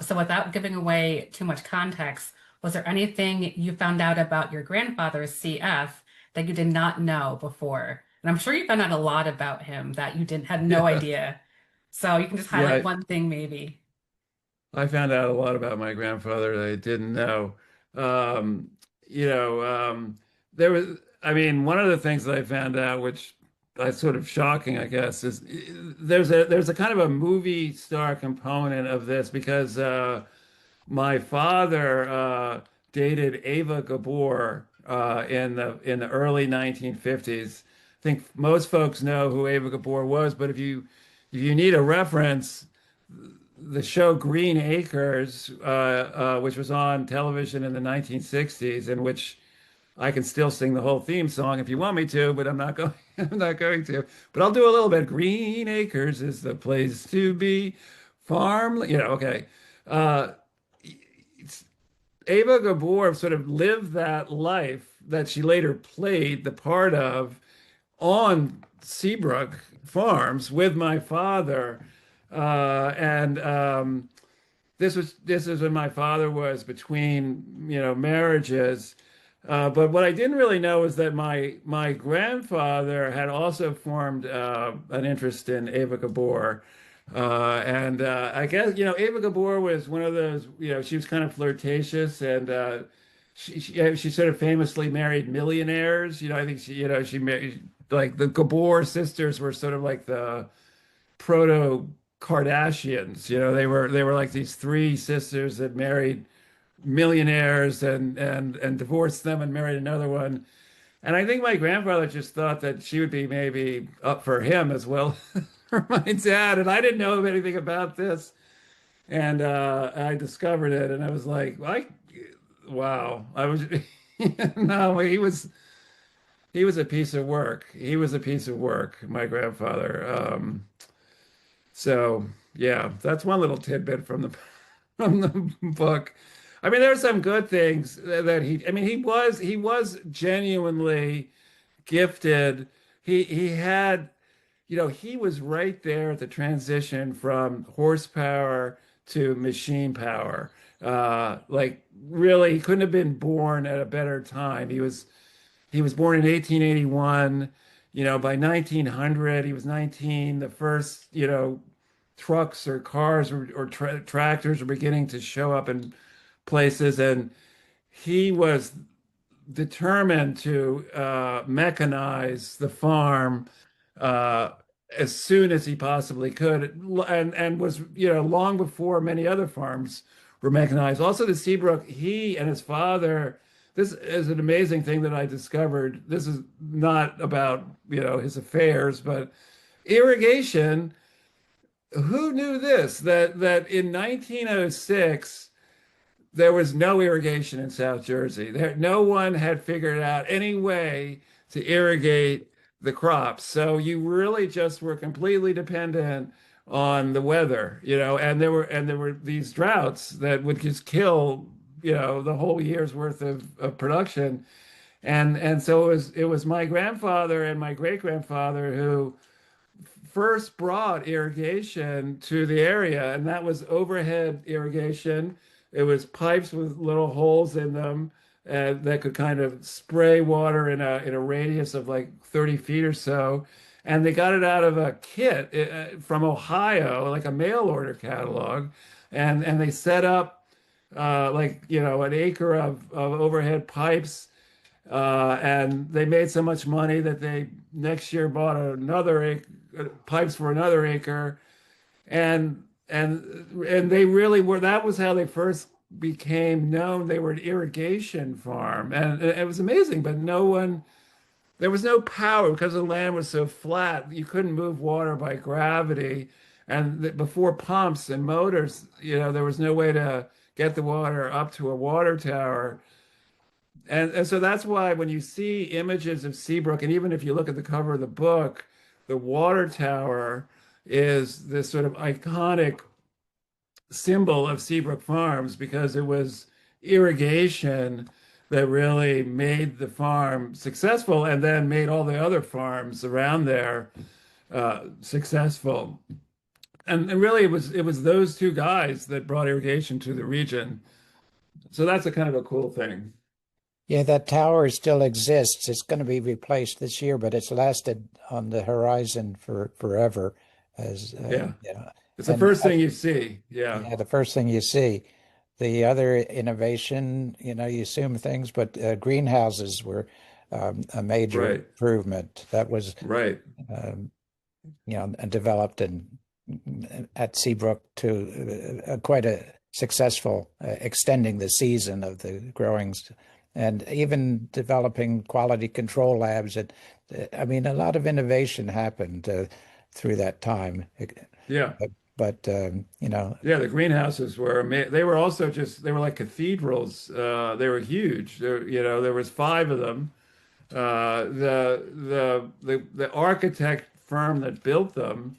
So without giving away too much context, was there anything you found out about your grandfather's CF that you did not know before? And I'm sure you found out a lot about him that you didn't had no Yeah. idea. So you can just highlight Yeah, one thing maybe. I found out a lot about my grandfather that I didn't know. Um, you know, there was, I mean, one of the things that I found out, which is sort of shocking, I guess, is there's a kind of a movie star component of this because my father dated Ava Gabor in the early 1950s. I think most folks know who Ava Gabor was, but if you need a reference, the show Green Acres, which was on television in the 1960s, in which I can still sing the whole theme song if you want me to, but I'm not going. I'm not going to. But I'll do a little bit. Green Acres is the place to be. Farm, okay. Uh, Ava Gabor sort of lived that life that she later played the part of on Seabrook Farms with my father. And this is when my father was between marriages. But what I didn't really know is that my grandfather had also formed an interest in Ava Gabor. And I guess Ava Gabor was one of those, she was kind of flirtatious and she sort of famously married millionaires. I think she married, like, the Gabor sisters were sort of like the proto Kardashians. They were like these three sisters that married millionaires and divorced them and married another one. And I think my grandfather just thought that she would be maybe up for him as well as for my dad. And I didn't know anything about this. And I discovered it and I was like, wow. I was no, he was a piece of work. He was a piece of work, my grandfather. So yeah, that's one little tidbit from the from the book. I mean, there's some good things that I mean, he was genuinely gifted. He had, he was right there at the transition from horsepower to machine power. Like really, he couldn't have been born at a better time. He was born in 1881. By 1900, he was 19. The first, trucks or cars or tractors were beginning to show up in places, and he was determined to mechanize the farm uh, as soon as he possibly could, and was long before many other farms were mechanized. Also, the Seabrook, he and his father. This is an amazing thing that I discovered. This is not about his affairs, but irrigation. Who knew this? That in 1906 there was no irrigation in South Jersey. No one had figured out any way to irrigate the crops. So you really just were completely dependent on the weather, and there were these droughts that would just kill, the whole year's worth of production. And so it was my grandfather and my great grandfather who first brought irrigation to the area, and that was overhead irrigation. It was pipes with little holes in them that could kind of spray water in a radius of like 30 feet or so. and they got it out of a kit from Ohio, like a mail order catalog, and they set up like an acre of overhead pipes, and they made so much money that they next year bought another pipes for another acre, and they really were. That was how they first became known. They were an irrigation farm, and it was amazing. But there was no power because the land was so flat. You couldn't move water by gravity, and before pumps and motors, there was no way to get the water up to a water tower. And so that's why when you see images of Seabrook, and even if you look at the cover of the book, the water tower is this sort of iconic symbol of Seabrook Farms because it was irrigation that really made the farm successful and then made all the other farms around there successful. And really it was those two guys that brought irrigation to the region. So that's a kind of a cool thing. Yeah, that tower still exists. It's going to be replaced this year, but it's lasted on the horizon for forever. As Yeah. yeah, It's the and first thing you see. Yeah. yeah, the first thing you see. The other innovation, you assume things, but greenhouses were a major Right. improvement. That was, Right. um, developed at Seabrook to quite a successful extending the season of the growings and even developing quality control labs. I mean, a lot of innovation happened through that time. Yeah. But Yeah, the greenhouses they were also they were like cathedrals. They were huge. There was five of them. The architect firm that built them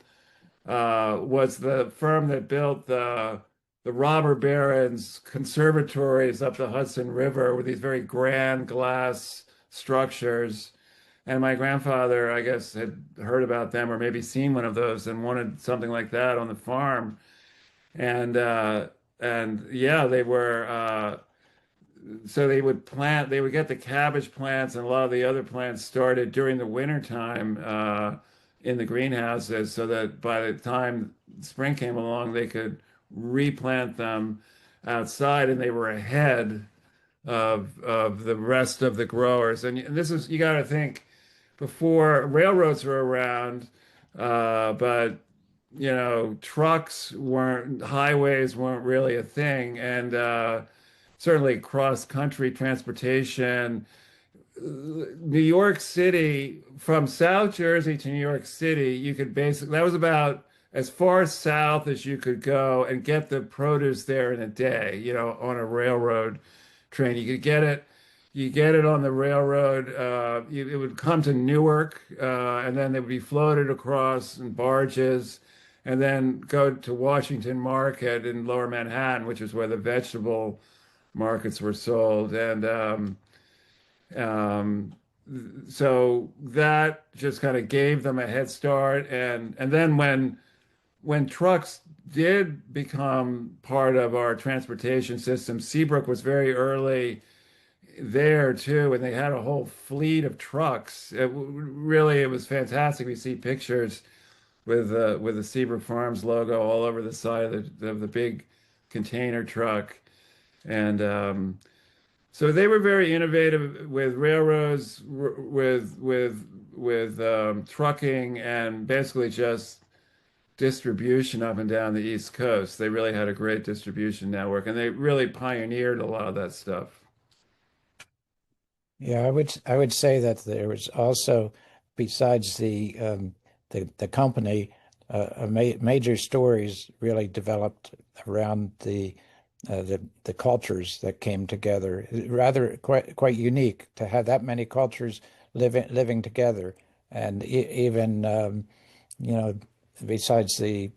was the firm that built the robber barons conservatories up the Hudson River with these very grand glass structures. And my grandfather, I guess, had heard about them or maybe seen one of those and wanted something like that on the farm. And yeah, they were so they would get the cabbage plants and a lot of the other plants started during the winter time in the greenhouses so that by the time spring came along, they could replant them outside and they were ahead of the rest of the growers. And this is, you got to think, before railroads were around, but highways weren't really a thing, and certainly cross-country transportation. New York City, from South Jersey to New York City, you could basically, that was about as far south as you could go and get the produce there in a day, on a railroad train. You get it on the railroad. It would come to Newark, and then they would be floated across in barges, and then go to Washington Market in Lower Manhattan, which is where the vegetable markets were sold. And um, so that just kind of gave them a head start. And then when trucks did become part of our transportation system, Seabrook was very early there too, and they had a whole fleet of trucks. It was fantastic. We see pictures with the Seabrook Farms logo all over the side of the big container truck, and so they were very innovative with railroads, with trucking, and basically just distribution up and down the East Coast. They really had a great distribution network, and they really pioneered a lot of that stuff. Yeah, I would say that there was also, besides the company, major stories really developed around the cultures that came together. Rather quite unique to have that many cultures living together, and even you know besides the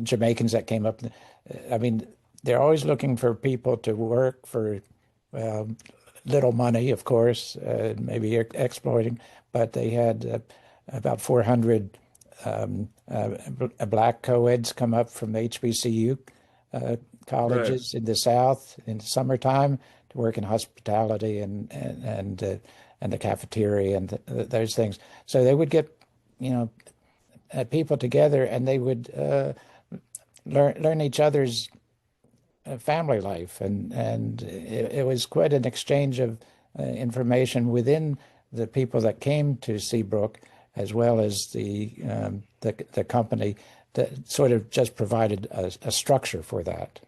Jamaicans that came up. I mean, they're always looking for people to work for well, little money, of course, maybe exploiting, but they had about 400 black co-eds come up from HBCU Right. colleges in the South in the summertime to work in hospitality and the cafeteria and those things. So they would get people together, and they would learn each other's family life, and it was quite an exchange of information within the people that came to Seabrook, as well as the company that sort of just provided a structure for that.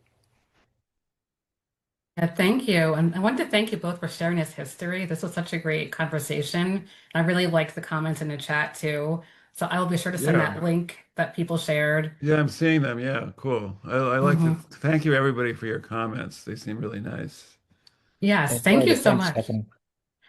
Yeah, thank you. And I want to thank you both for sharing this history. This was such a great conversation. I really liked the comments in the chat too. So I will be sure to send Yeah. that link that people shared. Yeah, I'm seeing them. Yeah, cool. I like to Mhm. thank you everybody for your comments. They seem really nice. Yes, thank Enjoyed you it. so Thanks, much. Stephanie.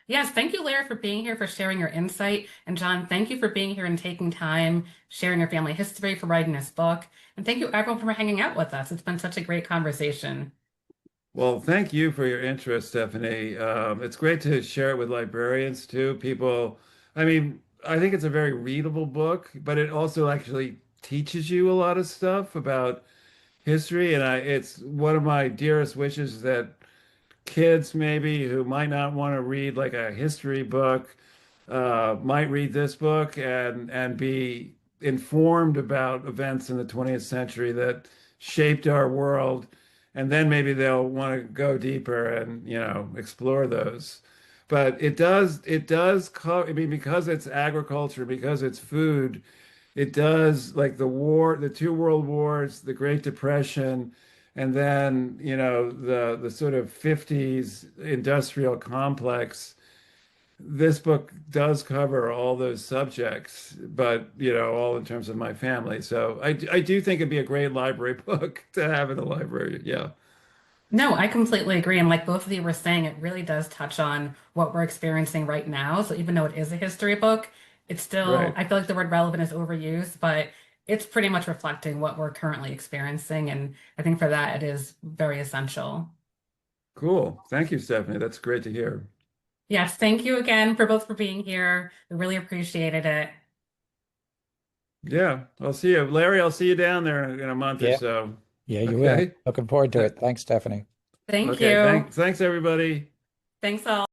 Yes, thank you, Larry, for being here, for sharing your insight. And John, thank you for being here and taking time, sharing your family history, for writing this book. And thank you, everyone, for hanging out with us. It's been such a great conversation. Well, thank you for your interest, Stephanie. It's great to share it with librarians too. People, I mean, I think it's a very readable book, but it also actually teaches you a lot of stuff about history. And it's one of my dearest wishes that kids maybe who might not want to read like a history book might read this book and be informed about events in the 20th century that shaped our world, and then maybe they'll want to go deeper and explore those. But it does I mean, because it's agriculture, because it's food, it does, like the two world wars, the Great Depression, and then the sort of 50s industrial complex. This book does cover all those subjects, but all in terms of my family. So I do think it'd be a great library book to have in the library. Yeah, No, I completely agree. And like both of you were saying, it really does touch on what we're experiencing right now. So even though it is a history book, it's still, right. I feel like the word relevant is overused, but it's pretty much reflecting what we're currently experiencing. And I think for that, it is very essential. Cool. Thank you, Stephanie. That's great to hear. Yes, thank you again for both for being here. We really appreciated it. Yeah, I'll see you, Larry. I'll see you down there in a month or Yeah, so. yeah, you will. Okay. Looking forward to it. Thanks, Stephanie. Thank Okay. you. Thanks, everybody. Thanks all.